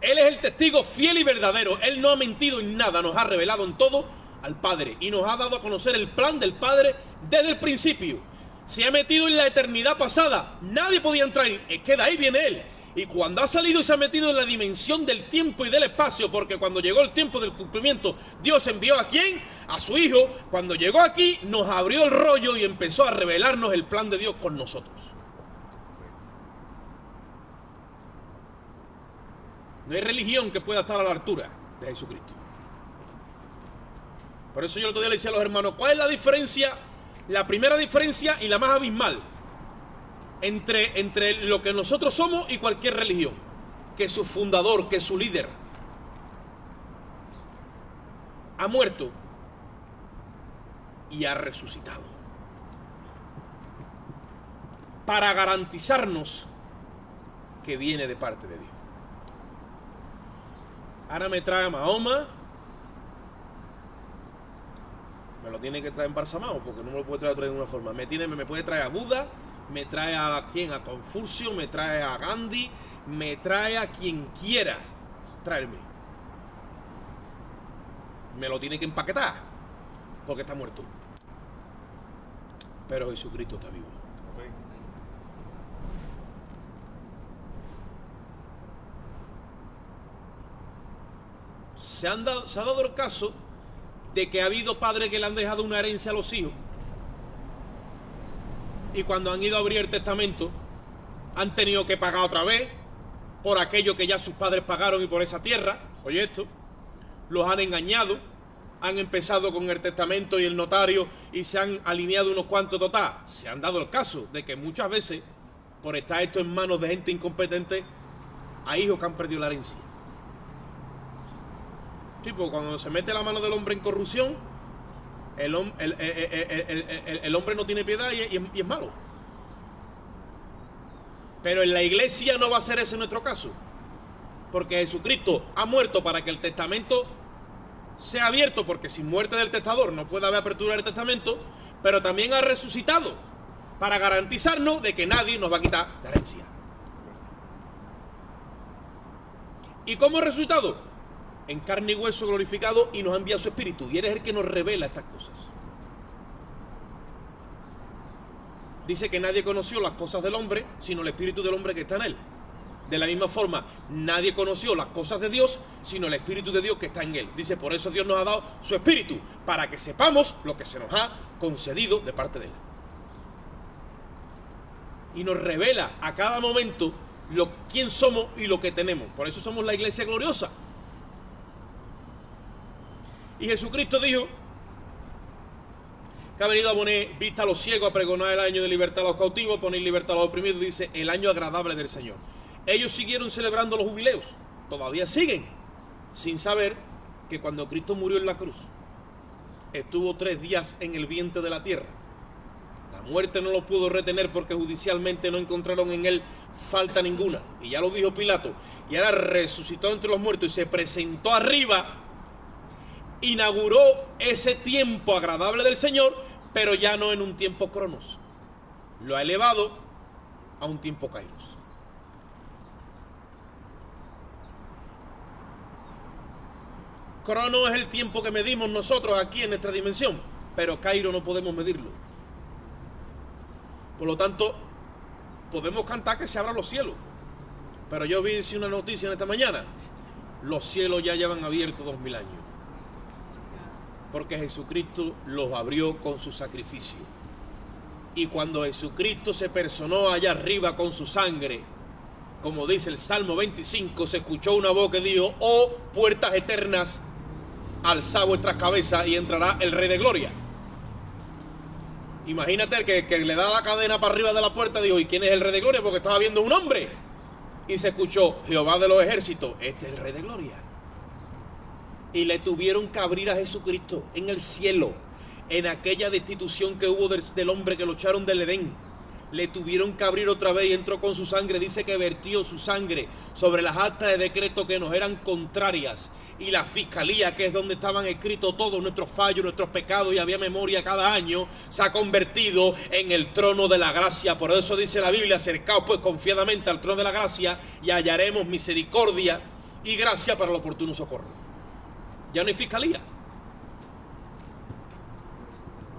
A: Él es el testigo fiel y verdadero. Él no ha mentido en nada, nos ha revelado en todo al Padre y nos ha dado a conocer el plan del Padre desde el principio. Se ha metido en la eternidad pasada, nadie podía entrar, es que de ahí viene Él. Y cuando ha salido y se ha metido en la dimensión del tiempo y del espacio, porque cuando llegó el tiempo del cumplimiento, Dios envió ¿a quién? A su Hijo. Cuando llegó aquí, nos abrió el rollo y empezó a revelarnos el plan de Dios con nosotros. No hay religión que pueda estar a la altura de Jesucristo. Por eso yo el otro día le decía a los hermanos, ¿cuál es la diferencia? La primera diferencia y la más abismal entre lo que nosotros somos y cualquier religión, que su fundador, que su líder ha muerto y ha resucitado para garantizarnos que viene de parte de Dios. Ahora me trae a Mahoma, me lo tiene que traer embalsamado, porque no me lo puede traer de ninguna forma. Me puede traer a Buda, me trae a quien, a Confucio, me trae a Gandhi, me trae a quien quiera traerme. Me lo tiene que empaquetar, porque está muerto. Pero Jesucristo está vivo. Se ha dado el caso de que ha habido padres que le han dejado una herencia a los hijos, y cuando han ido a abrir el testamento han tenido que pagar otra vez por aquello que ya sus padres pagaron y por esa tierra. Oye esto, los han engañado, han empezado con el testamento y el notario y se han alineado unos cuantos total. Se han dado el caso de que muchas veces, por estar esto en manos de gente incompetente, hay hijos que han perdido la herencia. Tipo, cuando se mete la mano del hombre en corrupción, el hombre no tiene piedad y es malo. Pero en la iglesia no va a ser ese nuestro caso, porque Jesucristo ha muerto para que el testamento sea abierto, porque sin muerte del testador no puede haber apertura del testamento, pero también ha resucitado para garantizarnos de que nadie nos va a quitar la herencia. ¿Y cómo ha resucitado? En carne y hueso glorificado, y nos ha enviado su espíritu, y Él es el que nos revela estas cosas. Dice que nadie conoció las cosas del hombre sino el espíritu del hombre que está en él. De la misma forma, nadie conoció las cosas de Dios sino el espíritu de Dios que está en él. Dice, por eso Dios nos ha dado su espíritu, para que sepamos lo que se nos ha concedido de parte de él. Y nos revela a cada momento quién somos y lo que tenemos. Por eso somos la iglesia gloriosa. Y Jesucristo dijo que ha venido a poner vista a los ciegos, a pregonar el año de libertad a los cautivos, a poner libertad a los oprimidos. Dice, el año agradable del Señor. Ellos siguieron celebrando los jubileos, todavía siguen, sin saber que cuando Cristo murió en la cruz, estuvo 3 días en el vientre de la tierra. La muerte no lo pudo retener porque judicialmente no encontraron en él falta ninguna. Y ya lo dijo Pilato. Y ahora resucitó entre los muertos y se presentó arriba. Inauguró ese tiempo agradable del Señor, pero ya no en un tiempo cronos. Lo ha elevado a un tiempo kairos. Crono es el tiempo que medimos nosotros aquí en nuestra dimensión, pero kairos no podemos medirlo. Por lo tanto, podemos cantar que se abran los cielos, pero yo vi una noticia en esta mañana: los cielos ya llevan abiertos 2000 años. Porque Jesucristo los abrió con su sacrificio. Y cuando Jesucristo se personó allá arriba con su sangre, como dice el Salmo 25, se escuchó una voz que dijo: oh puertas eternas, alzad vuestras cabezas y entrará el Rey de Gloria. Imagínate que le da la cadena para arriba de la puerta, dijo: ¿y quién es el Rey de Gloria? Porque estaba viendo un hombre. Y se escuchó: Jehová de los ejércitos, este es el Rey de Gloria. Y le tuvieron que abrir a Jesucristo en el cielo, en aquella destitución que hubo del hombre que lo echaron del Edén. Le tuvieron que abrir otra vez y entró con su sangre. Dice que vertió su sangre sobre las actas de decreto que nos eran contrarias. Y la fiscalía, que es donde estaban escritos todos nuestros fallos, nuestros pecados, y había memoria cada año, se ha convertido en el trono de la gracia. Por eso dice la Biblia: acercaos pues confiadamente al trono de la gracia y hallaremos misericordia y gracia para el oportuno socorro. Ya no hay fiscalía.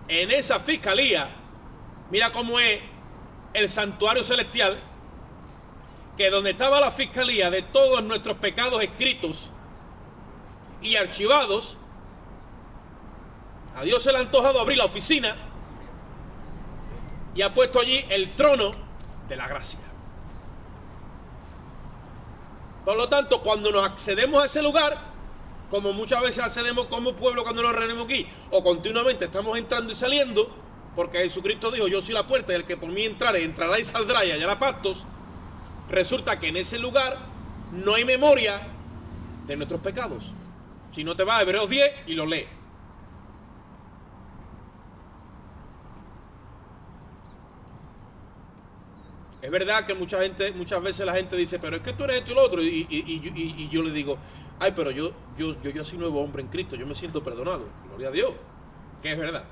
A: En esa fiscalía, mira cómo es el santuario celestial, que donde estaba la fiscalía de todos nuestros pecados escritos y archivados, a Dios se le ha antojado abrir la oficina y ha puesto allí el trono de la gracia. Por lo tanto, cuando nos accedemos a ese lugar, como muchas veces accedemos como pueblo cuando nos reunimos aquí, o continuamente estamos entrando y saliendo, porque Jesucristo dijo: yo soy la puerta, y el que por mí entrare, entrará y saldrá y hallará pastos. Resulta que en ese lugar no hay memoria de nuestros pecados. Si no, te vas a Hebreos 10 y lo lees. Es verdad que muchas veces la gente dice: pero es que tú eres esto y lo otro, y yo le digo: ay, pero yo soy nuevo hombre en Cristo, yo me siento perdonado, gloria a Dios. porque es verdad.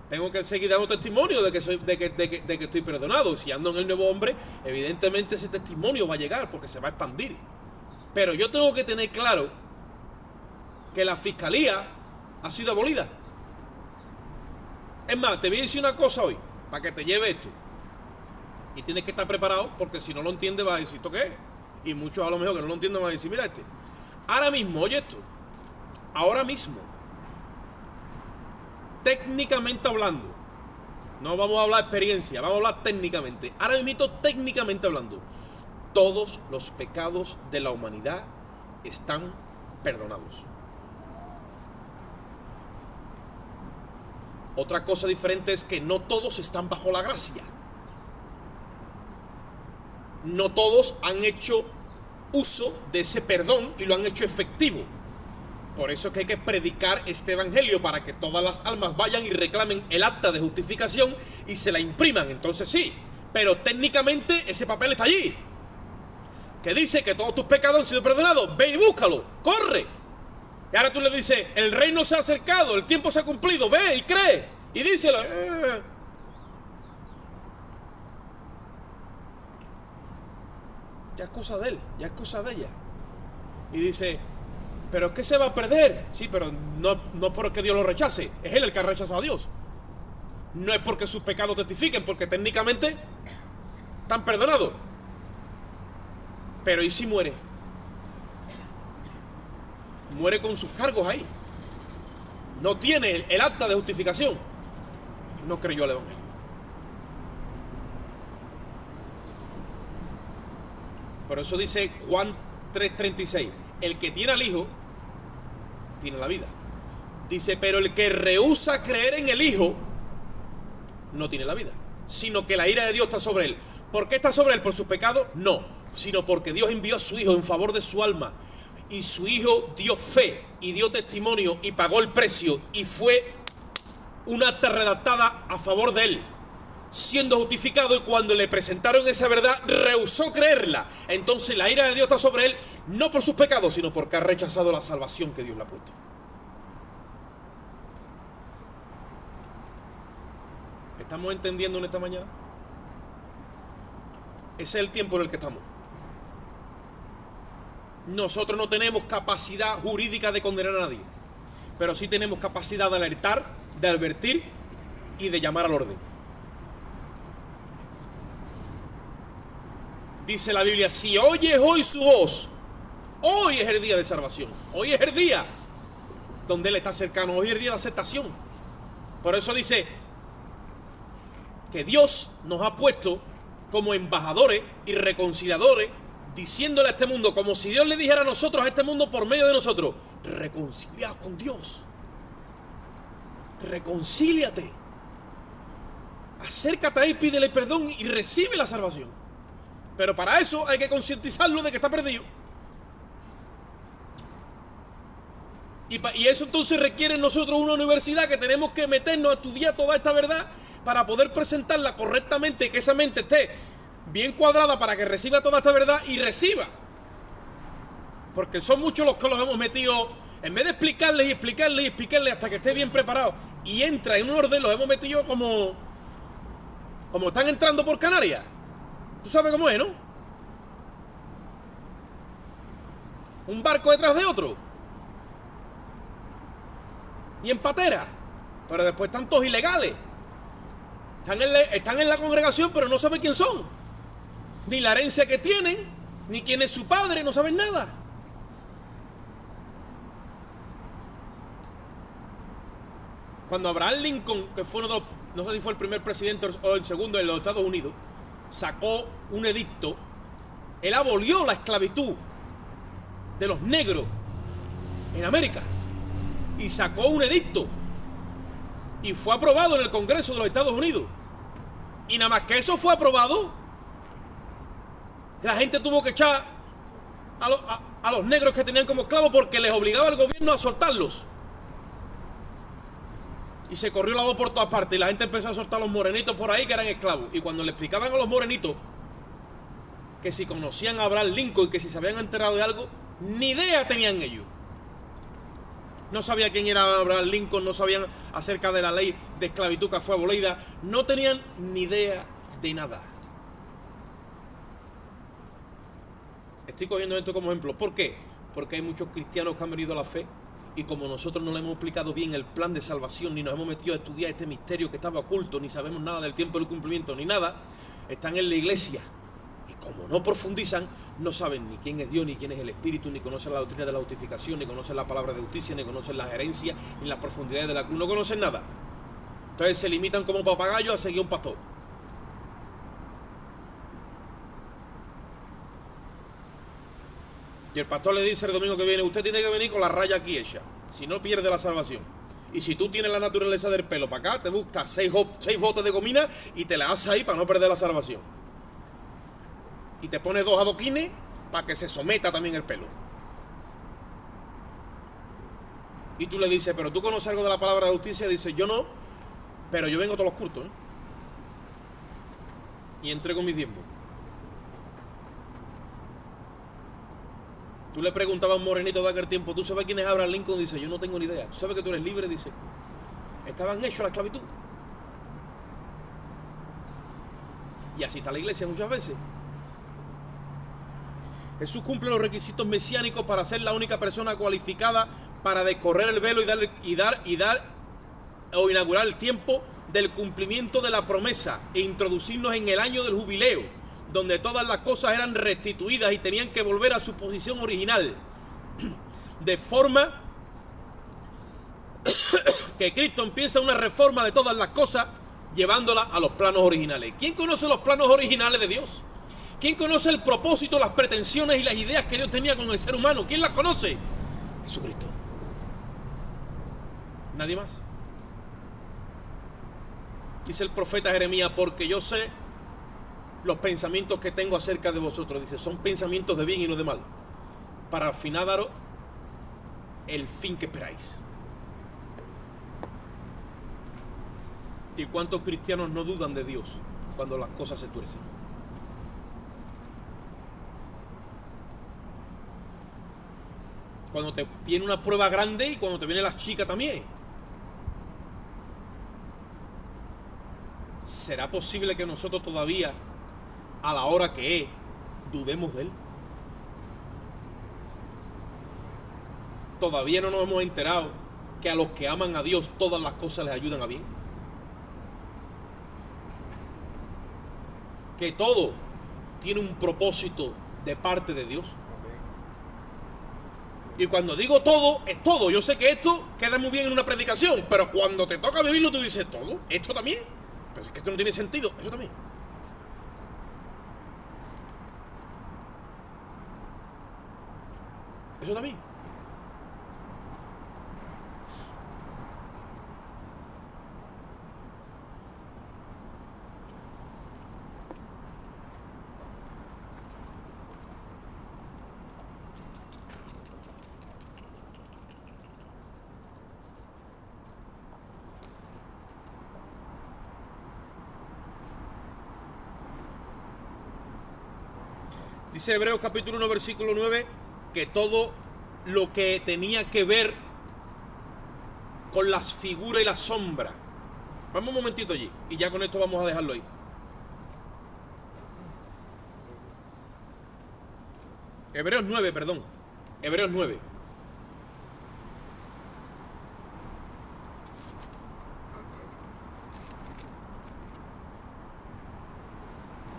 A: Tengo que seguir dando testimonio de que estoy perdonado. Si ando en el nuevo hombre, evidentemente ese testimonio va a llegar porque se va a expandir. Pero yo tengo que tener claro que la fiscalía ha sido abolida. Es más, te voy a decir una cosa hoy, para que te lleve esto. Y tienes que estar preparado, porque si no lo entiendes vas a decir, ¿esto qué es? Y muchos a lo mejor que no lo entienden van a decir, mira ahora mismo, oye esto, ahora mismo, técnicamente hablando, no vamos a hablar de experiencia, vamos a hablar técnicamente. Ahora mismo, técnicamente hablando, todos los pecados de la humanidad están perdonados. Otra cosa diferente es que no todos están bajo la gracia. No todos han hecho uso de ese perdón y lo han hecho efectivo. Por eso es que hay que predicar este evangelio, para que todas las almas vayan y reclamen el acta de justificación y se la impriman. Entonces sí, pero técnicamente ese papel está allí, que dice que todos tus pecados han sido perdonados. Ve y búscalo, corre. Y ahora tú le dices, el reino se ha acercado, el tiempo se ha cumplido, ve y cree y díselo. Ya es cosa de él, ya es cosa de ella. Y dice, pero es que se va a perder. Sí, pero no porque Dios lo rechace, es él el que ha rechazado a Dios. No es porque sus pecados testifiquen, porque técnicamente están perdonados. Pero ¿y si muere? Muere con sus cargos ahí. No tiene el acta de justificación. No creyó al evangelio. Por eso dice Juan 3:36, el que tiene al Hijo tiene la vida. Dice, pero el que rehúsa creer en el Hijo no tiene la vida, sino que la ira de Dios está sobre él. ¿Por qué está sobre él? ¿Por sus pecados? No, sino porque Dios envió a su Hijo en favor de su alma. Y su Hijo dio fe y dio testimonio y pagó el precio, y fue una acta redactada a favor de él, siendo justificado. Y cuando le presentaron esa verdad, rehusó creerla. Entonces la ira de Dios está sobre él, no por sus pecados, sino porque ha rechazado la salvación que Dios le ha puesto. ¿Estamos entendiendo en esta mañana? Ese es el tiempo en el que estamos. Nosotros no tenemos capacidad jurídica de condenar a nadie, pero sí tenemos capacidad de alertar, de advertir y de llamar al orden. Dice la Biblia, si oyes hoy su voz, hoy es el día de salvación, hoy es el día donde Él está cercano, hoy es el día de aceptación. Por eso dice que Dios nos ha puesto como embajadores y reconciliadores, diciéndole a este mundo, como si Dios le dijera a nosotros, a este mundo por medio de nosotros, reconciliaos con Dios, reconcíliate, acércate ahí, pídele perdón y recibe la salvación. Pero para eso hay que concientizarlo de que está perdido. Y eso entonces requiere en nosotros una universidad, que tenemos que meternos a estudiar toda esta verdad para poder presentarla correctamente, que esa mente esté bien cuadrada para que reciba toda esta verdad y reciba. Porque son muchos los que los hemos metido, en vez de explicarles y explicarles y explicarles hasta que esté bien preparado y entra en un orden, los hemos metido como están entrando por Canarias. Tú sabes cómo es, ¿no? Un barco detrás de otro. Y en patera. Pero después están todos ilegales. Están en la congregación, pero no saben quién son. Ni la herencia que tienen, ni quién es su padre, no saben nada. Cuando Abraham Lincoln, que fue uno de los, no sé si fue el primer presidente o el segundo de los Estados Unidos, sacó un edicto, él abolió la esclavitud de los negros en América y sacó un edicto y fue aprobado en el Congreso de los Estados Unidos. Y nada más que eso fue aprobado, la gente tuvo que echar a los negros que tenían como esclavos, porque les obligaba el gobierno a soltarlos. Y se corrió la voz por todas partes y la gente empezó a soltar a los morenitos por ahí que eran esclavos. Y cuando le explicaban a los morenitos que si conocían a Abraham Lincoln y que si se habían enterado de algo, ni idea tenían ellos. no sabía quién era Abraham Lincoln, no sabían acerca de la ley de esclavitud que fue abolida, no tenían ni idea de nada. Estoy cogiendo esto como ejemplo. ¿Por qué? Porque hay muchos cristianos que han venido a la fe y como nosotros no le hemos explicado bien el plan de salvación, ni nos hemos metido a estudiar este misterio que estaba oculto, ni sabemos nada del tiempo del cumplimiento, ni nada, están en la iglesia. Y como no profundizan, no saben ni quién es Dios, ni quién es el Espíritu, ni conocen la doctrina de la justificación, ni conocen la palabra de justicia, ni conocen las herencias, ni las profundidades de la cruz, no conocen nada. Entonces se limitan como papagayos a seguir a un pastor. Y el pastor le dice el domingo que viene, usted tiene que venir con la raya aquí hecha, si no pierde la salvación. Y si tú tienes la naturaleza del pelo para acá, te buscas 6 botes de gomina y te la haces ahí para no perder la salvación. Y te pones 2 adoquines para que se someta también el pelo. Y tú le dices, pero tú conoces algo de la palabra de justicia. Dice, yo no, pero yo vengo a todos los cultos, ¿eh? Y entrego mis diezmos. Tú le preguntabas a un morenito de aquel tiempo, ¿tú sabes quién es Abraham Lincoln? Dice, yo no tengo ni idea. ¿Tú sabes que tú eres libre? Dice, estaban hechos a la esclavitud. Y así está la iglesia muchas veces. Jesús cumple los requisitos mesiánicos para ser la única persona cualificada para descorrer el velo y dar o inaugurar el tiempo del cumplimiento de la promesa e introducirnos en el año del jubileo, donde todas las cosas eran restituidas y tenían que volver a su posición original, de forma que Cristo empieza una reforma de todas las cosas, llevándolas a los planos originales. ¿Quién conoce los planos originales de Dios? ¿Quién conoce el propósito, las pretensiones y las ideas que Dios tenía con el ser humano? ¿Quién las conoce? Jesucristo. Nadie más. Dice el profeta Jeremías, porque yo sé los pensamientos que tengo acerca de vosotros. Dice, son pensamientos de bien y no de mal, para al final daros el fin que esperáis. ¿Y cuántos cristianos no dudan de Dios cuando las cosas se tuercen? Cuando te viene una prueba grande y cuando te viene la chica también. ¿Será posible que nosotros todavía, a la hora que es, dudemos de Él? Todavía no nos hemos enterado que a los que aman a Dios todas las cosas les ayudan a bien. Que todo tiene un propósito de parte de Dios. Y cuando digo todo, es todo. Yo sé que esto queda muy bien en una predicación, pero cuando te toca vivirlo tú dices, ¿todo? ¿Esto también? Pero es que esto no tiene sentido. Eso también. Eso también. Dice Hebreos capítulo 1 versículo 9 que todo lo que tenía que ver con las figuras y las sombras. Vamos un momentito allí y ya con esto vamos a dejarlo ahí. Hebreos 9, perdón. Hebreos 9.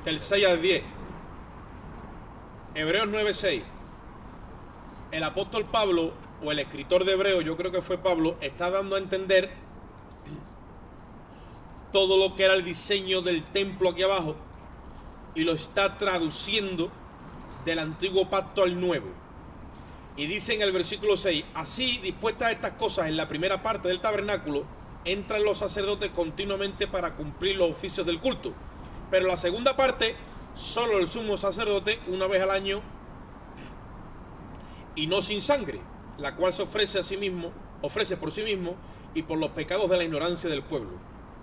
A: Del 6 al 10. Hebreos 9:6. El apóstol Pablo, o el escritor de Hebreos, yo creo que fue Pablo, está dando a entender todo lo que era el diseño del templo aquí abajo y lo está traduciendo del antiguo pacto al nuevo. Y dice en el versículo 6, así dispuestas estas cosas en la primera parte del tabernáculo, entran los sacerdotes continuamente para cumplir los oficios del culto. Pero la segunda parte, solo el sumo sacerdote una vez al año y no sin sangre, la cual se ofrece por sí mismo y por los pecados de la ignorancia del pueblo,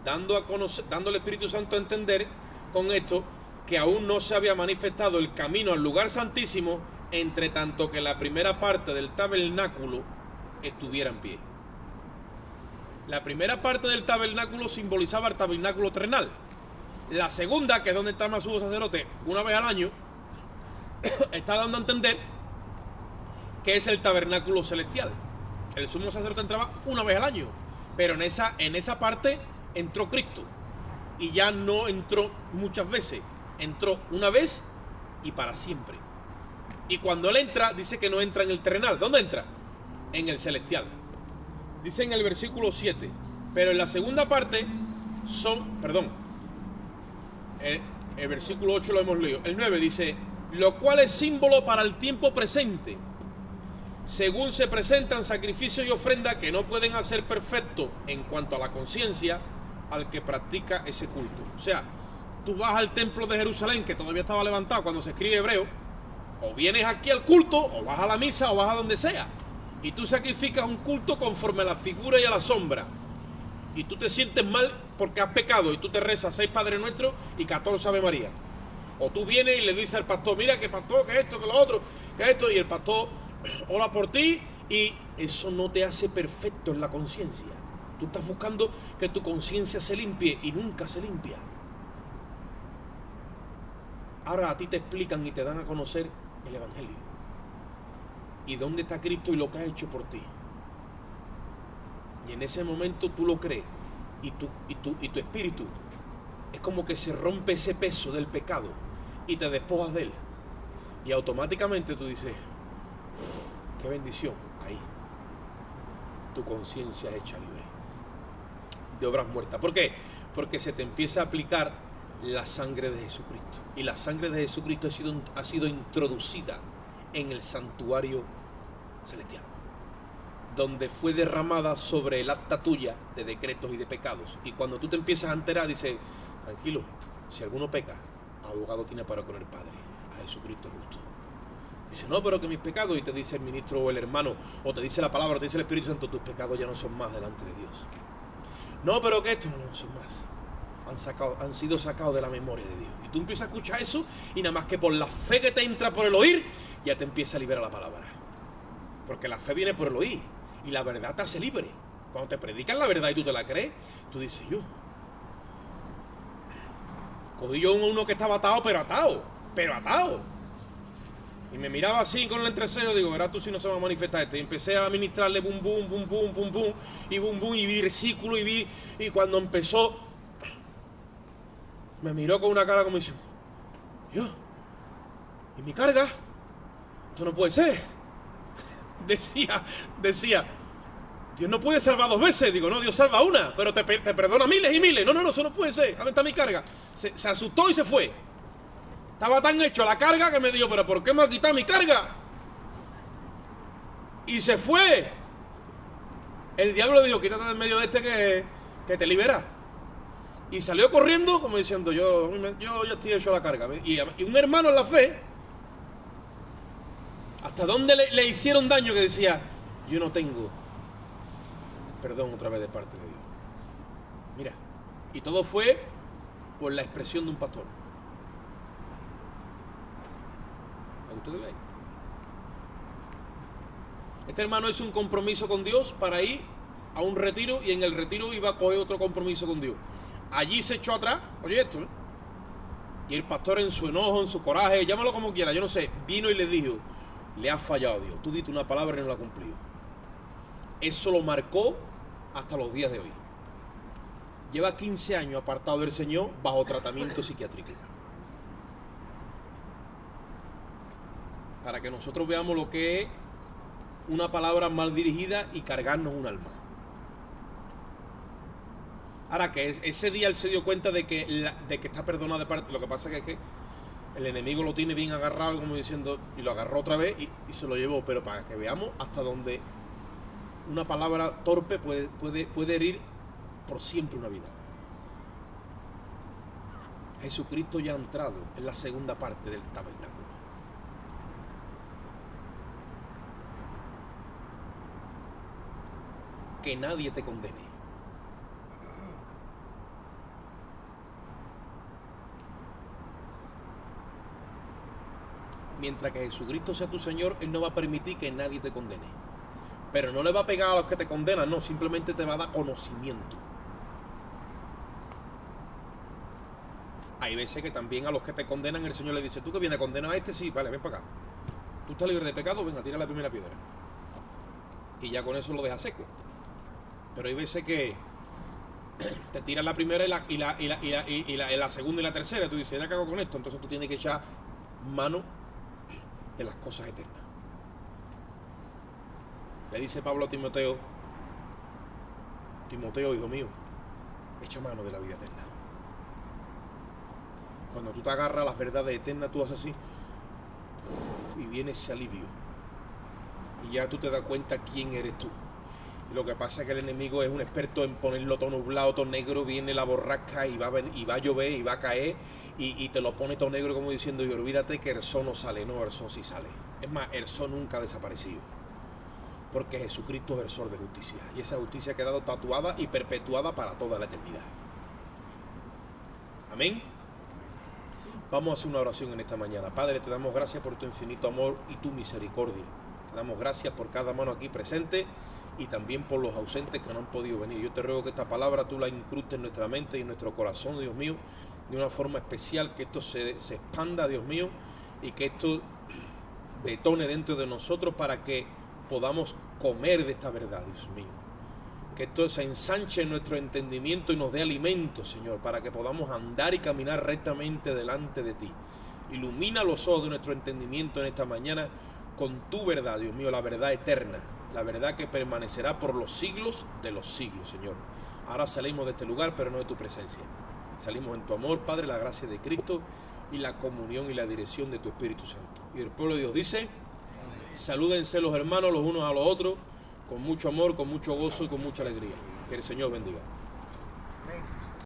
A: dando al Espíritu Santo a entender con esto que aún no se había manifestado el camino al lugar santísimo, entre tanto que la primera parte del tabernáculo estuviera en pie. La primera parte del tabernáculo simbolizaba el tabernáculo terrenal. La segunda, que es donde está más sumo sacerdote una vez al año, está dando a entender que es el tabernáculo celestial. El sumo sacerdote entraba una vez al año, pero en esa parte entró Cristo. Y ya no entró muchas veces, entró una vez y para siempre. Y cuando él entra, dice que no entra en el terrenal. ¿Dónde entra? En el celestial. Dice en el versículo 7, pero en la segunda parte el versículo 8 lo hemos leído. El 9 dice, lo cual es símbolo para el tiempo presente, según se presentan sacrificios y ofrendas que no pueden hacer perfecto en cuanto a la conciencia al que practica ese culto. O sea, tú vas al templo de Jerusalén, que todavía estaba levantado cuando se escribe hebreo, o vienes aquí al culto, o vas a la misa, o vas a donde sea, y tú sacrificas un culto conforme a la figura y a la sombra, y tú te sientes mal porque has pecado, y tú te rezas 6 Padre Nuestro y 14 Ave María. O tú vienes y le dices al pastor, mira que pastor, que esto, que lo otro, que esto, y el pastor ora por ti, y eso no te hace perfecto en la conciencia. Tú estás buscando que tu conciencia se limpie y nunca se limpia. Ahora a ti te explican y te dan a conocer el Evangelio. ¿Y dónde está Cristo y lo que ha hecho por ti? Y en ese momento tú lo crees. Y tu espíritu es como que se rompe ese peso del pecado y te despojas de él. Y automáticamente tú dices, qué bendición. Ahí tu conciencia es hecha libre de obras muertas. ¿Por qué? Porque se te empieza a aplicar la sangre de Jesucristo. Y la sangre de Jesucristo ha sido introducida en el santuario celestial, donde fue derramada sobre el acta tuya de decretos y de pecados. Y cuando tú te empiezas a enterar, dice, tranquilo, si alguno peca, abogado tiene para con el Padre, a Jesucristo justo. Dice, no, pero que mis pecados, y te dice el ministro o el hermano, o te dice la palabra, o te dice el Espíritu Santo, tus pecados ya no son más delante de Dios. No, pero que esto no son más. Han sido sacados de la memoria de Dios. Y tú empiezas a escuchar eso, y nada más que por la fe que te entra por el oír, ya te empieza a liberar la palabra. Porque la fe viene por el oír, y la verdad te hace libre. Cuando te predican la verdad y tú te la crees, tú dices, cogí yo uno que estaba atado, pero atado. Y me miraba así con el entrecejo, digo, verás tú si no se va a manifestar este. Y empecé a ministrarle bum, bum, bum, bum, bum, bum, y bum, bum, y vi versículo, y cuando empezó, me miró con una cara como diciendo, ¿y mi carga? Esto no puede ser. Decía, Dios no puede salvar 2 veces. Digo, no, Dios salva una, pero te perdona miles y miles. No, eso no puede ser. ¿Dónde está mi carga? Se asustó y se fue. Estaba tan hecho a la carga que me dijo, pero ¿por qué me ha quitado mi carga? Y se fue. El diablo le dijo, quítate del medio de este que te libera. Y salió corriendo como diciendo, yo estoy hecho a la carga. Y un hermano en la fe, hasta dónde le hicieron daño, que decía, yo no tengo perdón otra vez de parte de Dios. Mira, y todo fue por la expresión de un pastor. ¿A ustedes ven? Este hermano hizo un compromiso con Dios para ir a un retiro, y en el retiro iba a coger otro compromiso con Dios. Allí se echó atrás, oye esto, y el pastor, en su enojo, en su coraje, llámalo como quiera, yo no sé, vino y le dijo, le has fallado a Dios, tú diste una palabra y no la has cumplido. Eso lo marcó hasta los días de hoy. Lleva 15 años apartado del Señor bajo tratamiento psiquiátrico. Para que nosotros veamos lo que es una palabra mal dirigida y cargarnos un alma. Ahora, que ese día él se dio cuenta de que está perdonado de parte. Lo que pasa es que el enemigo lo tiene bien agarrado, como diciendo, y lo agarró otra vez y se lo llevó. Pero para que veamos hasta donde una palabra torpe puede herir por siempre una vida. Jesucristo ya ha entrado en la segunda parte del tabernáculo. Que nadie te condene. Mientras que Jesucristo sea tu Señor, Él no va a permitir que nadie te condene. Pero no le va a pegar a los que te condenan, no, simplemente te va a dar conocimiento. Hay veces que también a los que te condenan el Señor le dice, tú que vienes a condenar a este, sí, vale, ven para acá. Tú estás libre de pecado, venga, tira la primera piedra. Y ya con eso lo deja seco. Pero hay veces que te tiran la primera y la segunda y la tercera. Tú dices, ¿qué hago con esto? Entonces tú tienes que echar mano de las cosas eternas. Le dice Pablo a Timoteo, hijo mío, echa mano de la vida eterna. Cuando tú te agarras a las verdades eternas, tú haces así, y viene ese alivio. Y ya tú te das cuenta quién eres tú. Y lo que pasa es que el enemigo es un experto en ponerlo todo nublado, todo negro, viene la borrasca y va a llover y va a caer y te lo pone todo negro como diciendo, y olvídate que el sol no sale. No, el sol sí sale. Es más, el sol nunca ha desaparecido. Porque Jesucristo es el sol de justicia. Y esa justicia ha quedado tatuada y perpetuada para toda la eternidad. Amén. Vamos a hacer una oración en esta mañana. Padre, te damos gracias por tu infinito amor y tu misericordia. Te damos gracias por cada mano aquí presente y también por los ausentes que no han podido venir. Yo te ruego que esta palabra tú la incrustes en nuestra mente y en nuestro corazón, Dios mío, de una forma especial, que esto se expanda, Dios mío, y que esto detone dentro de nosotros para que podamos comer de esta verdad, Dios mío. Que esto se ensanche en nuestro entendimiento y nos dé alimento, Señor, para que podamos andar y caminar rectamente delante de ti. Ilumina los ojos de nuestro entendimiento en esta mañana con tu verdad, Dios mío, la verdad eterna, la verdad que permanecerá por los siglos de los siglos, Señor. Ahora salimos de este lugar, pero no de tu presencia. Salimos en tu amor, Padre, la gracia de Cristo y la comunión y la dirección de tu Espíritu Santo. Y el pueblo de Dios dice, salúdense los hermanos los unos a los otros, con mucho amor, con mucho gozo y con mucha alegría. Que el Señor bendiga. Amén.